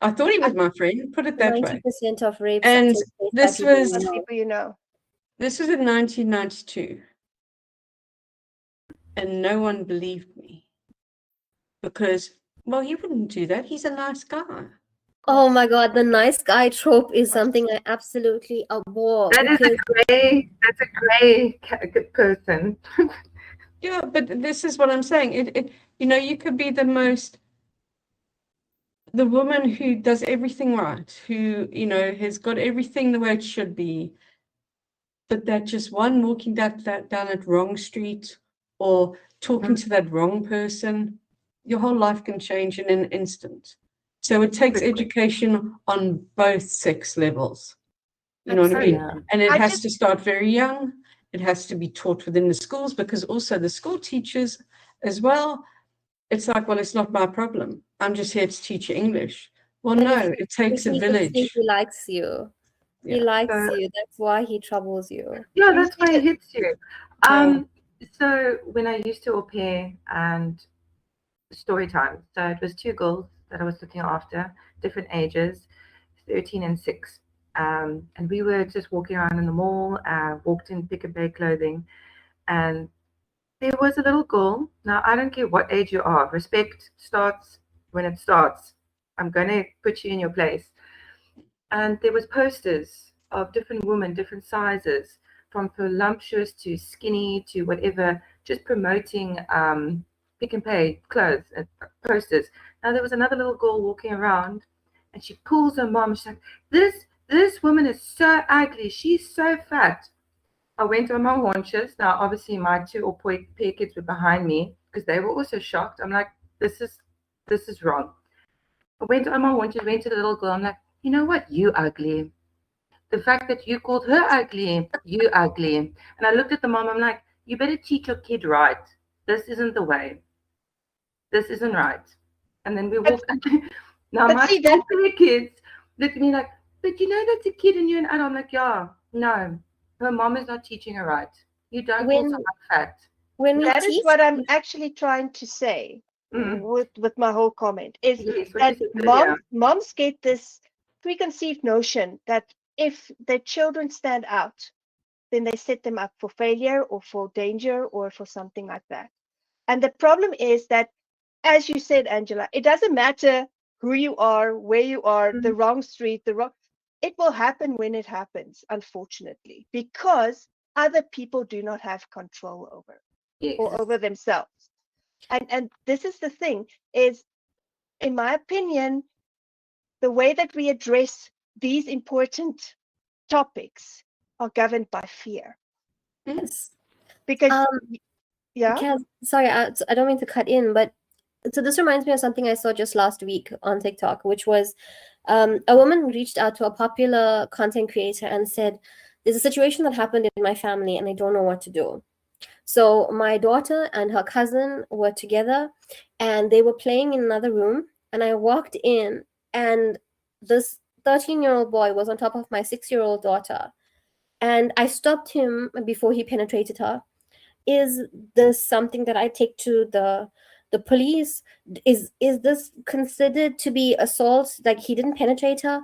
I thought he was my friend, put it that way. 90% of rapes And take place this by people was you know. People you know. This was in 1992, and no one believed me because, well, he wouldn't do that. He's a nice guy. Oh my God, the nice guy trope is something I absolutely abhor. That's a gray person. Yeah, but this is what I'm saying. You could be the woman who does everything right, who, has got everything the way it should be, but that just one walking down that wrong street or talking to that wrong person, your whole life can change in an instant. So it takes education on both sex levels. You know what I mean? Yeah. And it has to start very young. It has to be taught within the schools, because also the school teachers as well, it's like, well, it's not my problem. I'm just here to teach you English. Well, no, it takes a village. He likes you. He Yeah. likes you. That's why he troubles you. Yeah, that's why he hits you. Yeah. So when I used to au pair and story time, so it was two girls that I was looking after, different ages, 13 and 6. And we were just walking around in the mall, walked in pick and pay clothing, and there was a little girl. Now, I don't care what age you are. Respect starts when it starts. I'm going to put you in your place. And there was posters of different women, different sizes, from voluptuous to skinny to whatever, just promoting pick and pay clothes and posters. Now, there was another little girl walking around, and she pulls her mom. She's like, this woman is so ugly. She's so fat. I went on my haunches. Now, obviously, my two au pair kids were behind me because they were also shocked. I'm like, this is wrong. I went on my haunches, went to the little girl. I'm like, you know what? You ugly. The fact that you called her ugly, you ugly. And I looked at the mom, I'm like, you better teach your kid right. This isn't the way. This isn't right. And then we walk. Now but my see that school kids look at me like, but you know that's a kid and you're an adult. I'm like, yeah, no, her mom is not teaching her right. You don't call When someone fat. when we that is teach, what I'm actually trying to say Mm. with my whole comment is Yes, what you that said earlier. moms get this preconceived notion that if their children stand out, then they set them up for failure or for danger or for something like that. And the problem is that, as you said, Angela, it doesn't matter who you are, where you are, the wrong street, it will happen when it happens, unfortunately, because other people do not have control over Yes. or over themselves. And this is the thing is, in my opinion, the way that we address these important topics are governed by fear. yes. Because, yeah, Sorry, I don't mean to cut in, but so this reminds me of something I saw just last week on TikTok, which was a woman reached out to a popular content creator and said, "There's a situation that happened in my family, and I don't know what to do." So my daughter and her cousin were together, and they were playing in another room, and I walked in, and this 13-year-old boy was on top of my 6-year-old daughter, and I stopped him before he penetrated her. Is this something that I take to the police? Is this considered to be assault? Like, he didn't penetrate her,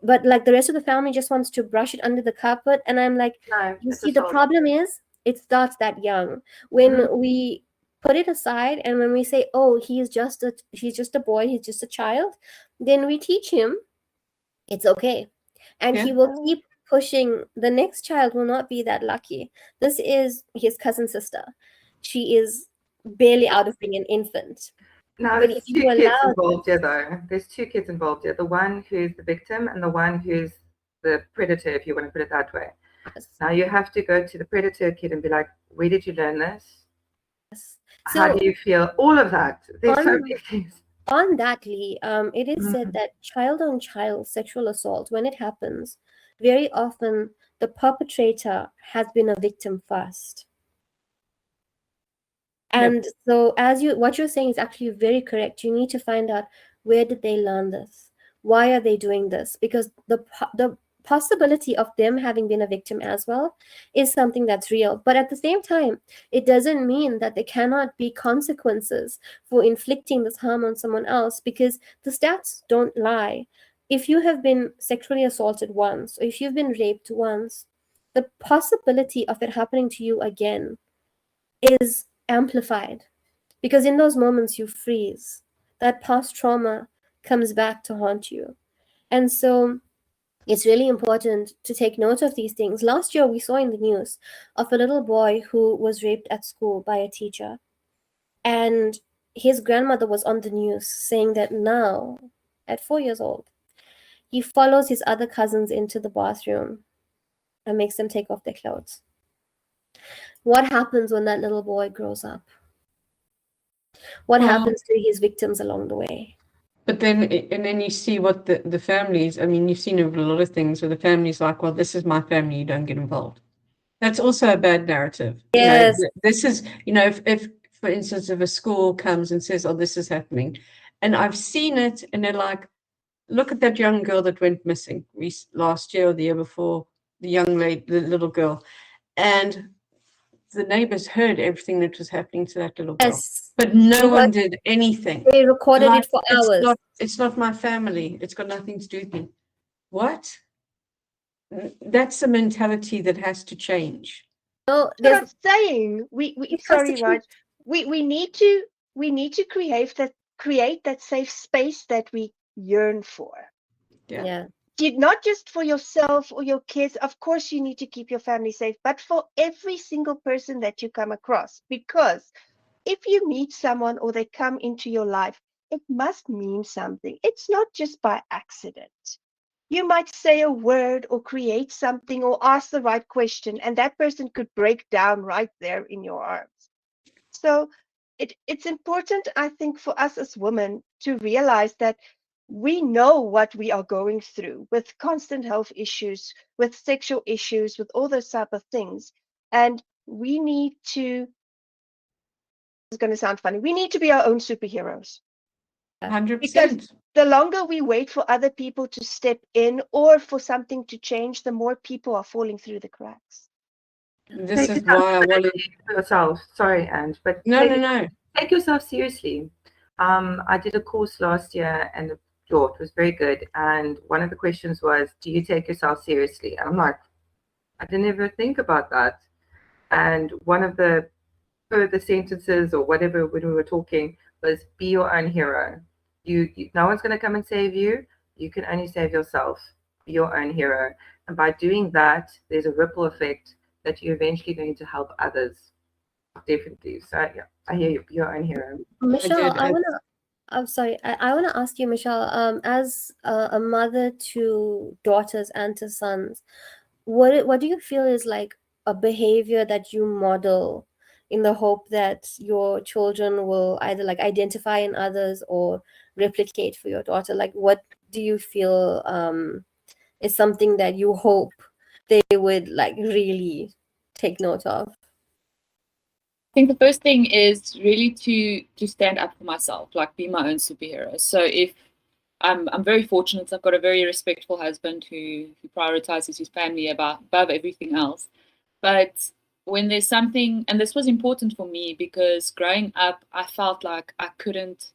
but like the rest of the family just wants to brush it under the carpet. And I'm like, No, you it's see, the assault. problem is it starts that young. When Mhm. we put it aside and when we say, oh, he's just a boy, he's just a child, then we teach him it's okay, and Yeah. he will keep pushing. The next child will not be that lucky. This is his cousin sister. She is barely out of being an infant. Now, But there's if you two kids allow involved here, though. There's two kids involved here. The one who's the victim and the one who's the predator, if you want to put it that way. this, Now, you have to go to the predator kid and be like, where did you learn this? How so do you feel? All of that. There's so on many things. on that, Lee, it is said Mhm. that child-on-child sexual assault, when it happens, very often the perpetrator has been a victim first. And so what you're saying is actually very correct. You need to find out, where did they learn this? Why are they doing this? Because the possibility of them having been a victim as well is something that's real. But at the same time, it doesn't mean that there cannot be consequences for inflicting this harm on someone else, because the stats don't lie. If you have been sexually assaulted once, or if you've been raped once, the possibility of it happening to you again is amplified, because in those moments you freeze. That past trauma comes back to haunt you. And so it's really important to take note of these things. Last year, we saw in the news of a little boy who was raped at school by a teacher. And his grandmother was on the news saying that now, at 4 years old, he follows his other cousins into the bathroom and makes them take off their clothes. What happens when that little boy grows up? What Well, happens to his victims along the way? But then you see what the families, I mean, you've seen a lot of things where the family's like, well, this is my family, you don't get involved. That's also a bad narrative. Yes. This is, if for instance, if a school comes and says, oh, this is happening, and I've seen it, and they're like, look at that young girl that went missing last year or the year before, the young lady, the little girl. And the neighbors heard everything that was happening to that little girl. Yes. But no They one heard- did anything. They recorded Like, it for hours. It's not my family. It's got nothing to do with me. What? That's the mentality that has to change. No, what I'm saying. We It sorry, constitutes- Raj. We need to create that safe space that we yearn for. yeah. Not just for yourself or your kids. Of course, you need to keep your family safe, but for every single person that you come across. Because if you meet someone or they come into your life, it must mean something. It's not just by accident. You might say a word or create something or ask the right question, and that person could break down right there in your arms. So it's important, I think, for us as women to realize that we know what we are going through with constant health issues, with sexual issues, with all those type of things. And we need to, it's going to sound funny, we need to be our own superheroes. 100%. The longer we wait for other people to step in or for something to change, the more people are falling through the cracks. This is why I want to. Yourself. Sorry, Ange, but No, no, no. take yourself seriously. I did a course last year and it was very good. And one of the questions was, do you take yourself seriously? And I'm like, I didn't ever think about that. And one of the further sentences or whatever when we were talking was, be your own hero. You no one's going to come and save you. You can only save yourself. Be your own hero. And by doing that, there's a ripple effect that you're eventually going to help others. Definitely. So yeah, I hear you. Be your own hero. Michelle, I'm sorry. I want to ask you, Michelle, as a mother to daughters and to sons, what do you feel is like a behavior that you model in the hope that your children will either like identify in others or replicate for your daughter? Like, what do you feel is something that you hope they would like really take note of? I think the first thing is really to stand up for myself, like be my own superhero. So if I'm very fortunate, I've got a very respectful husband who prioritizes his family above everything else. But when there's something, and this was important for me because growing up, I felt like I couldn't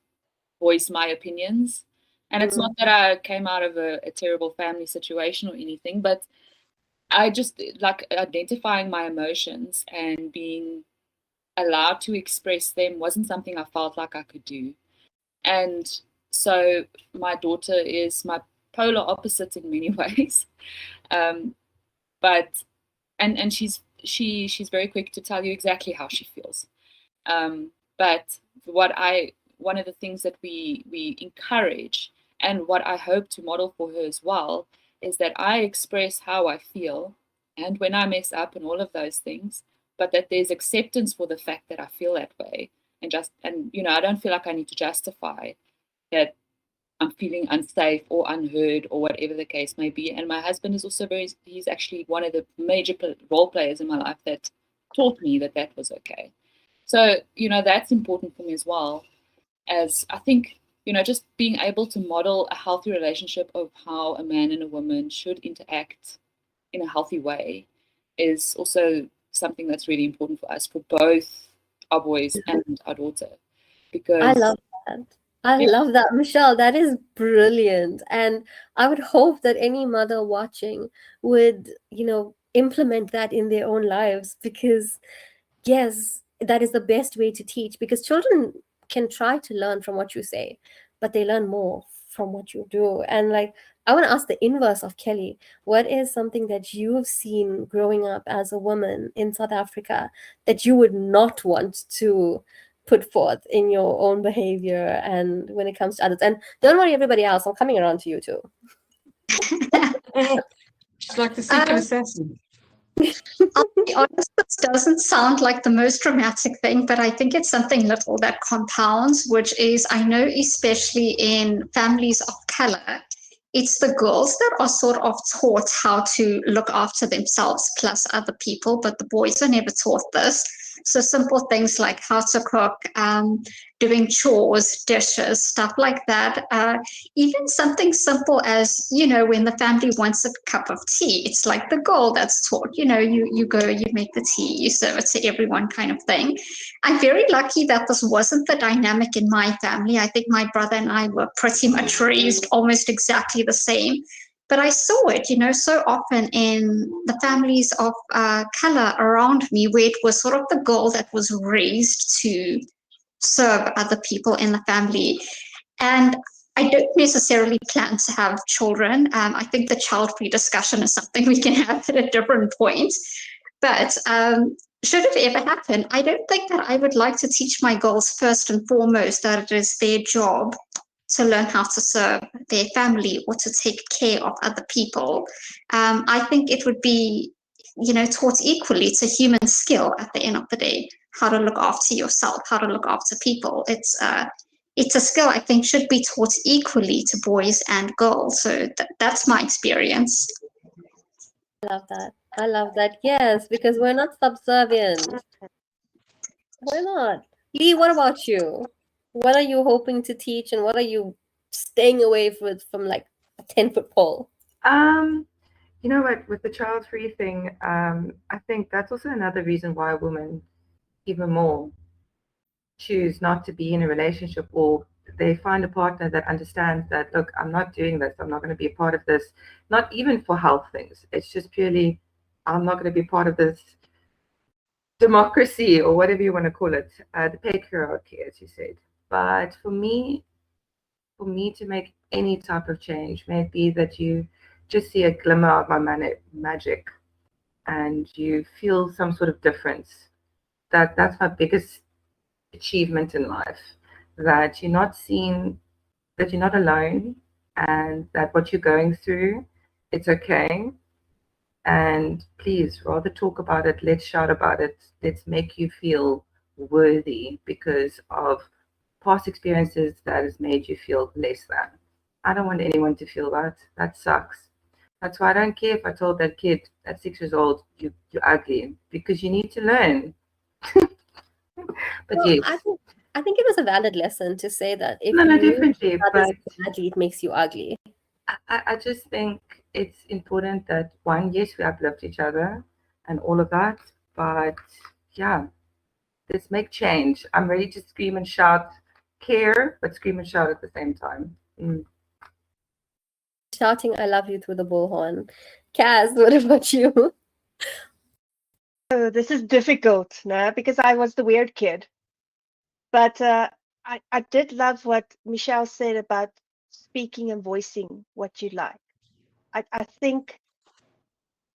voice my opinions. And it's not that I came out of a terrible family situation or anything, but I just like identifying my emotions and being allowed to express them wasn't something I felt like I could do. And so my daughter is my polar opposite in many ways. But and she's very quick to tell you exactly how she feels. But one of the things that we encourage and what I hope to model for her as well is that I express how I feel and when I mess up and all of those things, but that there's acceptance for the fact that I feel that way and I don't feel like I need to justify that I'm feeling unsafe or unheard or whatever the case may be. And my husband is also he's actually one of the major role players in my life that taught me that was okay. So, that's important for me as well, as I think, just being able to model a healthy relationship of how a man and a woman should interact in a healthy way is also something that's really important for us, for both our boys and our daughter. Because I love that. I love that, Michelle. That is brilliant. And I would hope that any mother watching would, implement that in their own lives because, yes, that is the best way to teach because children can try to learn from what you say, but they learn more from what you do. And like, I want to ask the inverse of Kelly. What is something that you have seen growing up as a woman in South Africa that you would not want to put forth in your own behavior and when it comes to others? And don't worry, everybody else, I'm coming around to you too. It's like the secret assassin. I'll be honest, this doesn't sound like the most dramatic thing, but I think it's something little that compounds, which is I know especially in families of color, it's the girls that are sort of taught how to look after themselves plus other people, but the boys are never taught this. So simple things like how to cook, doing chores, dishes, stuff like that. Even something simple as, when the family wants a cup of tea, it's like the girl that's taught, you go, you make the tea, you serve it to everyone kind of thing. I'm very lucky that this wasn't the dynamic in my family. I think my brother and I were pretty much raised almost exactly the same. But I saw it, so often in the families of color around me, where it was sort of the girl that was raised to serve other people in the family. And I don't necessarily plan to have children. I think the child-free discussion is something we can have at a different point. But should it ever happen, I don't think that I would like to teach my girls first and foremost that it is their job to learn how to serve their family or to take care of other people. I think it would be, taught equally. It's a human skill at the end of the day, how to look after yourself, how to look after people. it's a skill I think should be taught equally to boys and girls. So that's my experience. I love that. I love that. Yes, because we're not subservient. We're not. Lee, what about you? What are you hoping to teach, and what are you staying away from like a 10-foot pole? You know what, with the child-free thing, I think that's also another reason why women even more choose not to be in a relationship, or they find a partner that understands that, look, I'm not doing this, I'm not going to be a part of this, not even for health things. It's just purely, I'm not going to be part of this democracy or whatever you want to call it, the patriarchy, as you said. But for me to make any type of change, may it be that you just see a glimmer of my magic and you feel some sort of difference. That's my biggest achievement in life. That you're not seen, that you're not alone, and that what you're going through, it's okay. And please, rather talk about it. Let's shout about it. Let's make you feel worthy because of past experiences that has made you feel less than. I don't want anyone to feel that. That sucks. That's why I don't care if I told that kid at 6 years old, you're ugly, because you need to learn. But Well, yes, I think it was a valid lesson to say that if no, you definitely. others But badly, it makes you ugly. I just think it's important that one, yes, we uplift each other and all of that. But yeah, let's make change. I'm ready to scream and shout, care, but scream and shout at the same time. Shouting "I love you" through the bullhorn. Kaz, what about you? Oh, this is difficult, no, because I was the weird kid. But I did love what Michelle said about speaking and voicing what you like. I think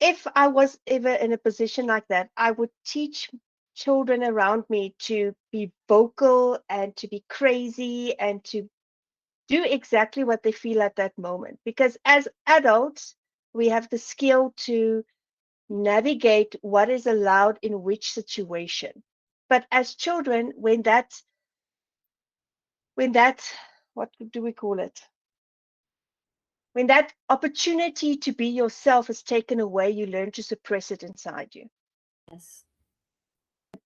if I was ever in a position like that, I would teach children around me to be vocal and to be crazy and to do exactly what they feel at that moment. Because as adults, we have the skill to navigate what is allowed in which situation. But as children, when that, what do we call it? When that opportunity to be yourself is taken away, you learn to suppress it inside you. Yes.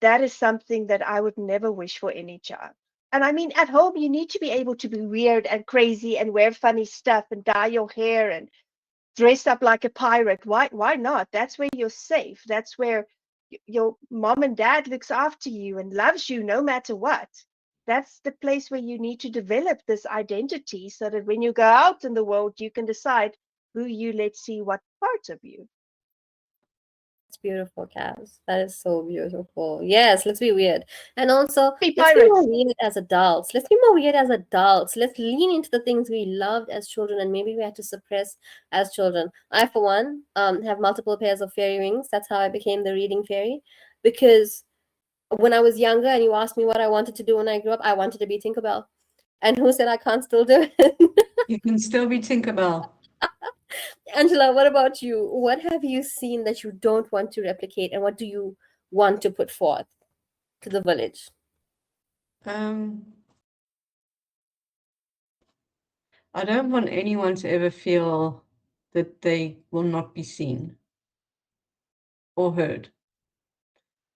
That is something that I would never wish for any child. And I mean, at home, you need to be able to be weird and crazy and wear funny stuff and dye your hair and dress up like a pirate. Why not? That's where you're safe. That's where your mom and dad looks after you and loves you no matter what. That's the place where you need to develop this identity so that when you go out in the world, you can decide who you let see what part of you. It's beautiful, Kaz. That is so beautiful. Yes, let's be weird. And also, Be let's be more pirates. weird as adults. Let's be more weird as adults. Let's lean into the things we loved as children and maybe we had to suppress as children. I, for one, have multiple pairs of fairy rings. That's how I became the reading fairy. Because when I was younger and you asked me what I wanted to do when I grew up, I wanted to be Tinkerbell. And who said I can't still do it? You can still be Tinkerbell. Angela, what about you? What have you seen that you don't want to replicate, and what do you want to put forth to the village? I don't want anyone to ever feel that they will not be seen or heard.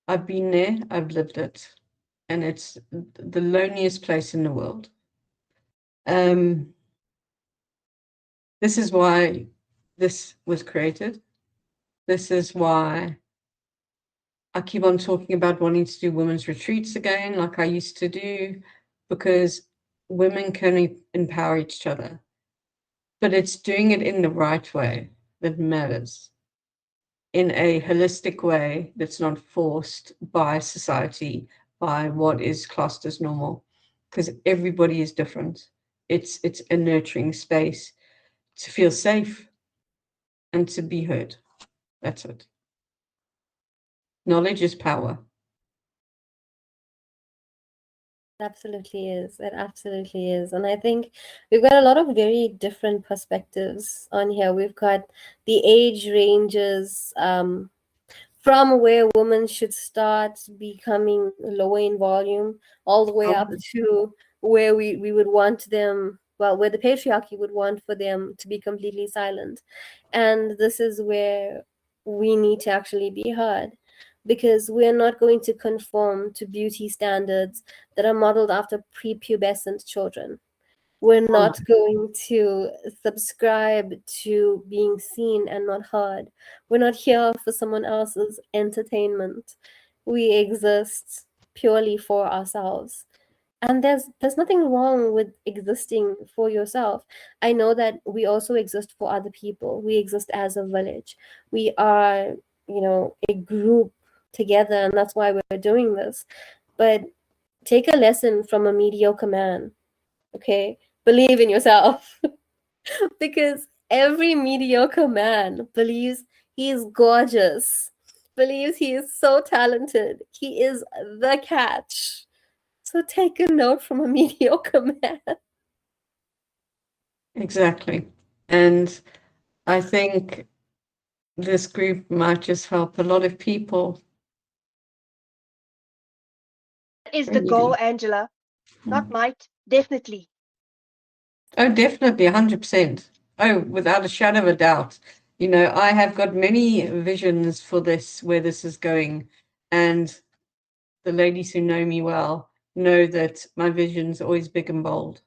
I've been there, I've lived it, and it's the loneliest place in the world. This is why this was created. This is why I keep on talking about wanting to do women's retreats again, like I used to do, because women can empower each other. But it's doing it in the right way that matters, in a holistic way that's not forced by society, by what is classed as normal, because everybody is different. It's a nurturing space to feel safe and to be heard. That's it. Knowledge is power. It absolutely is. It absolutely is. And I think we've got a lot of very different perspectives on here. We've got the age ranges from where women should start becoming lower in volume all the way up to where we would want them, well, where the patriarchy would want for them to be completely silent. And this is where we need to actually be heard, because we're not going to conform to beauty standards that are modeled after prepubescent children. We're not going to subscribe to being seen and not heard. We're not here for someone else's entertainment. We exist purely for ourselves. And there's nothing wrong with existing for yourself. I know that we also exist for other people. We exist as a village. We are, a group together, and that's why we're doing this. But take a lesson from a mediocre man, okay? Believe in yourself. Because every mediocre man believes he is gorgeous, believes he is so talented, he is the catch. So take a note from a mediocre man. Exactly. And I think this group might just help a lot of people. That is the goal, Angela. Not might, definitely. Oh, definitely, 100%. Oh, without a shadow of a doubt. I have got many visions for this, where this is going. And the ladies who know me well know that my vision's always big and bold.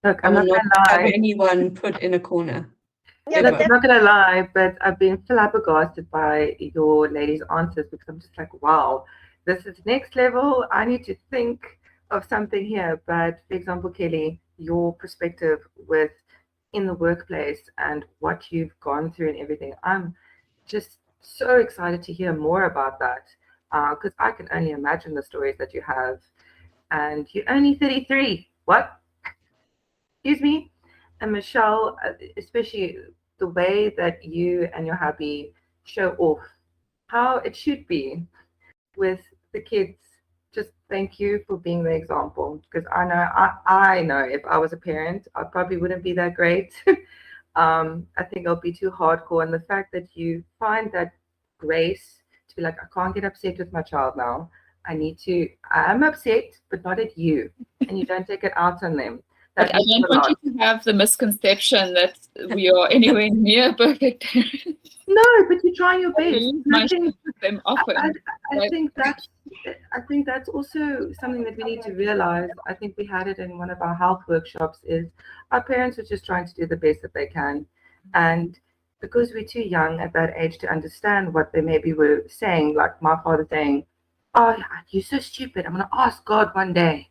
Look, I I'm will not not gonna have lie. anyone put in a corner. Yeah, Look, but I'm not gonna lie, but I've been flabbergasted by your ladies' answers, because I'm just like, wow, this is next level. I need to think of something here. But for example, Kelly, your perspective with in the workplace and what you've gone through and everything, I'm just so excited to hear more about that, because I can only imagine the stories that you have. And you're only 33. What? Excuse me? And Michelle, especially the way that you and your hubby show off how it should be with the kids. Just thank you for being the example, because I know if I was a parent, I probably wouldn't be that great. I think I'll be too hardcore. And the fact that you find that grace to be like, I can't get upset with my child now. I'm upset, but not at you. And you don't take it out on them. But That I means don't a want lot. you to have the misconception that we are anywhere near perfect parents. No, but you're trying your I best. lose And I my think shit with them often. I think that's also something that we need to realize. I think we had it in one of our health workshops, is our parents are just trying to do the best that they can. And because we're too young at that age to understand what they maybe were saying, like my father saying, "Oh, you're so stupid. I'm going to ask God one day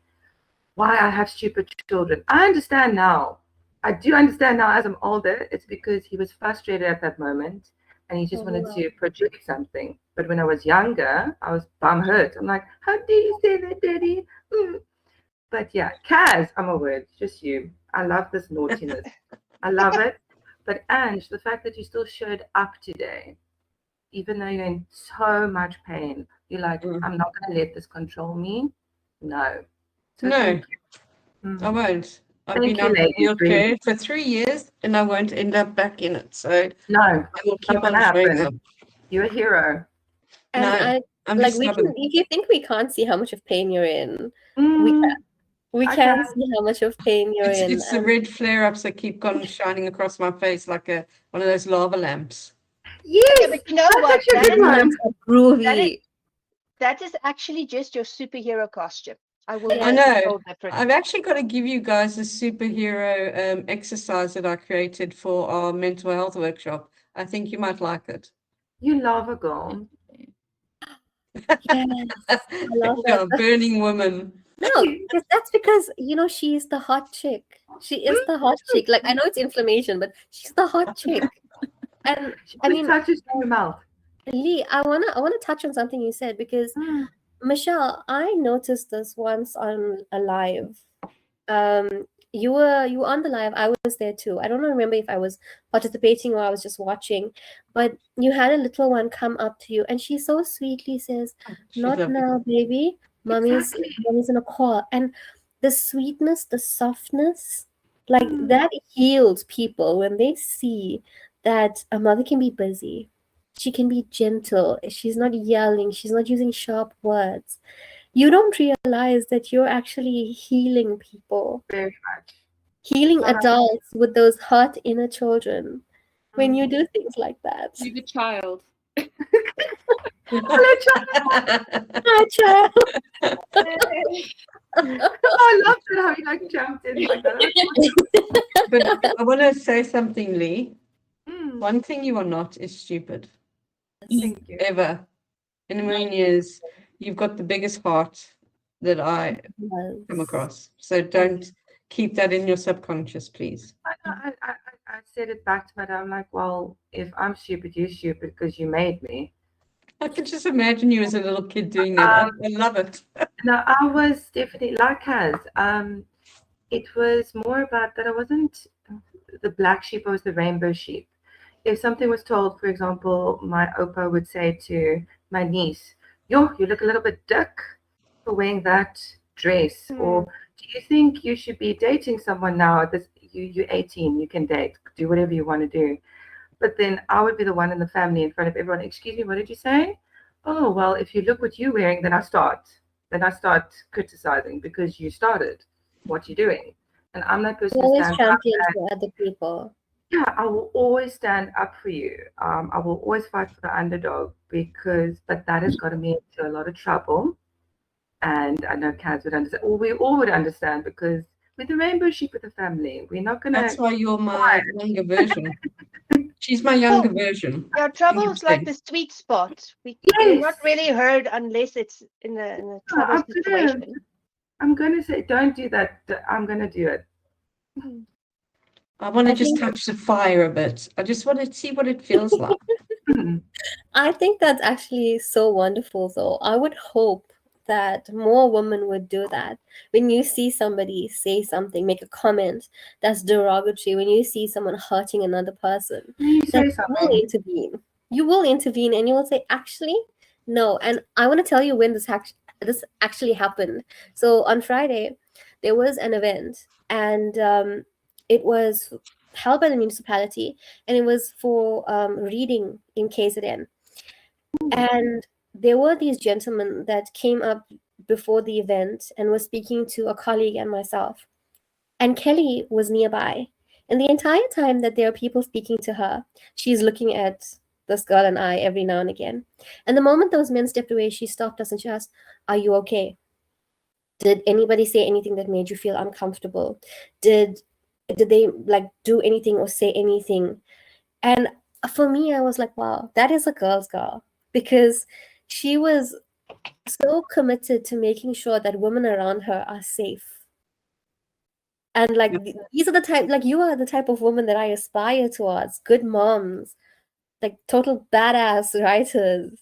why I have stupid children." I understand now. I do understand now as I'm older. It's because he was frustrated at that moment and he just wanted to project something. But when I was younger, I was bum hurt. I'm like, how do you say that, Daddy? But yeah, Kaz, I'm a word, just you. I love this naughtiness. I love it. But Ange, the fact that you still showed up today, even though you're in so much pain, you're like, I'm not going to let this control me. No. So No, thank you. I won't. I've Thank been you, out of the ladies. wheelchair for 3 years and I won't end up back in it. So No, I will keep not on gonna showing happen. up. You're a hero. And No, I'm like just we stubborn. can, if you think we can't see how much of pain you're in, we Mm, can. We I can can. see how much of pain you're in. It's the red flare-ups that keep on shining across my face like one of those lava lamps. Yes, yeah, but you know that's what? actually a good one. Groovy. That is actually just your superhero costume. I will Yeah. I not be know. told different. I've actually got to give you guys a superhero exercise that I created for our mental health workshop. I think you might like it. You love a girl. Yes, I love Yeah, that. burning woman. No, that's because she's the hot chick. She is the hot chick. Like, I know it's inflammation, but she's the hot chick. And She I puts mean, touches in your mouth. Lee, I wanna touch on something you said, because Michelle, I noticed this once on a live. You were on the live. I was there too. I don't remember if I was participating or I was just watching, but you had a little one come up to you, and she so sweetly says, She's "Not lovely. now, baby. Mommy's Exactly. mommy's in a call." And the sweetness, the softness, like that heals people when they see that a mother can be busy. She can be gentle. She's not yelling. She's not using sharp words. you don't realize that you're actually healing people, Very much. healing Right. adults with those hurt inner children when you do things like that. You the child. Hello, child. Hi, child. I love that how you like jumped in like that. But I want to say something, Lee. Mm, One thing you are not is stupid. thank you. Ever. In a million years, you've got the biggest heart that I come across. So don't keep that in your subconscious, please. I said it back to my dad. I'm like, well, if I'm stupid, you're stupid because you made me. I can just imagine you as a little kid doing that. I love it. No, I was definitely like Kaz. It was more about that I wasn't the black sheep, I was the rainbow sheep. If something was told, for example, my opa would say to my niece, yo, you look a little bit dick for wearing that dress. Or do you think you should be dating someone now? You're 18, you can date, do whatever you want to do. But then I would be the one in the family in front of everyone. Excuse me, what did you say? Oh, well, if you look what you're wearing, then I start criticizing because you started what you're doing. And I'm that person You who always stands up. champion for other people. Yeah, I will always stand up for you. I will always fight for the underdog but that has gotten me into a lot of trouble. And I know Kaz would understand, or we all would understand because we're the rainbow sheep of the family. We're not going That's to. why you're my younger version. She's my younger version. Yeah, trouble is like 100%. the sweet spot. We're Yes. not really heard unless it's in a trouble situation. I'm going to say, don't do that. I'm going to do it. I want to I just think- touch the fire a bit. I just want to see what it feels like. I think that's actually so wonderful, though. I would hope that more women would do that. When you see somebody say something, make a comment that's derogatory, when you see someone hurting another person, You that say you will something. intervene. You will intervene and you will say, actually, no. And I want to tell you when this actually happened. So on Friday, there was an event, and it was held by the municipality, and it was for reading in KZN. And there were these gentlemen that came up before the event and was speaking to a colleague and myself. And Kelly was nearby. And the entire time that there are people speaking to her, she's looking at this girl and I every now and again. And the moment those men stepped away, she stopped us and she asked, "Are you okay? Did anybody say anything that made you feel uncomfortable? Did they like do anything or say anything?" And for me, I was like, wow, that is a girl's girl, because she was so committed to making sure that women around her are safe. And like these are the type, like you are the type of woman that I aspire towards. Good moms, like total badass writers.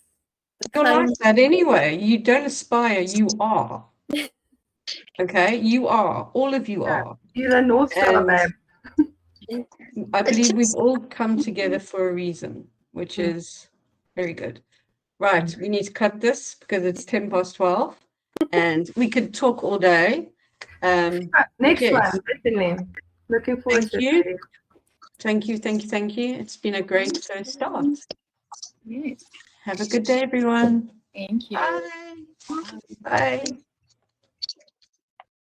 You're like that anyway. You don't aspire, you are. Okay, you are. All of you are. You're the North Star, babe. I believe we've all come together for a reason, which is very good. Right, we need to cut this because it's 12:10, and we could talk all day. Next yes. one, definitely. Looking forward Thank to you. it. Thank you, thank you, thank you. It's been a great first start. Yes. Have a good day, everyone. Thank you. Bye. Bye.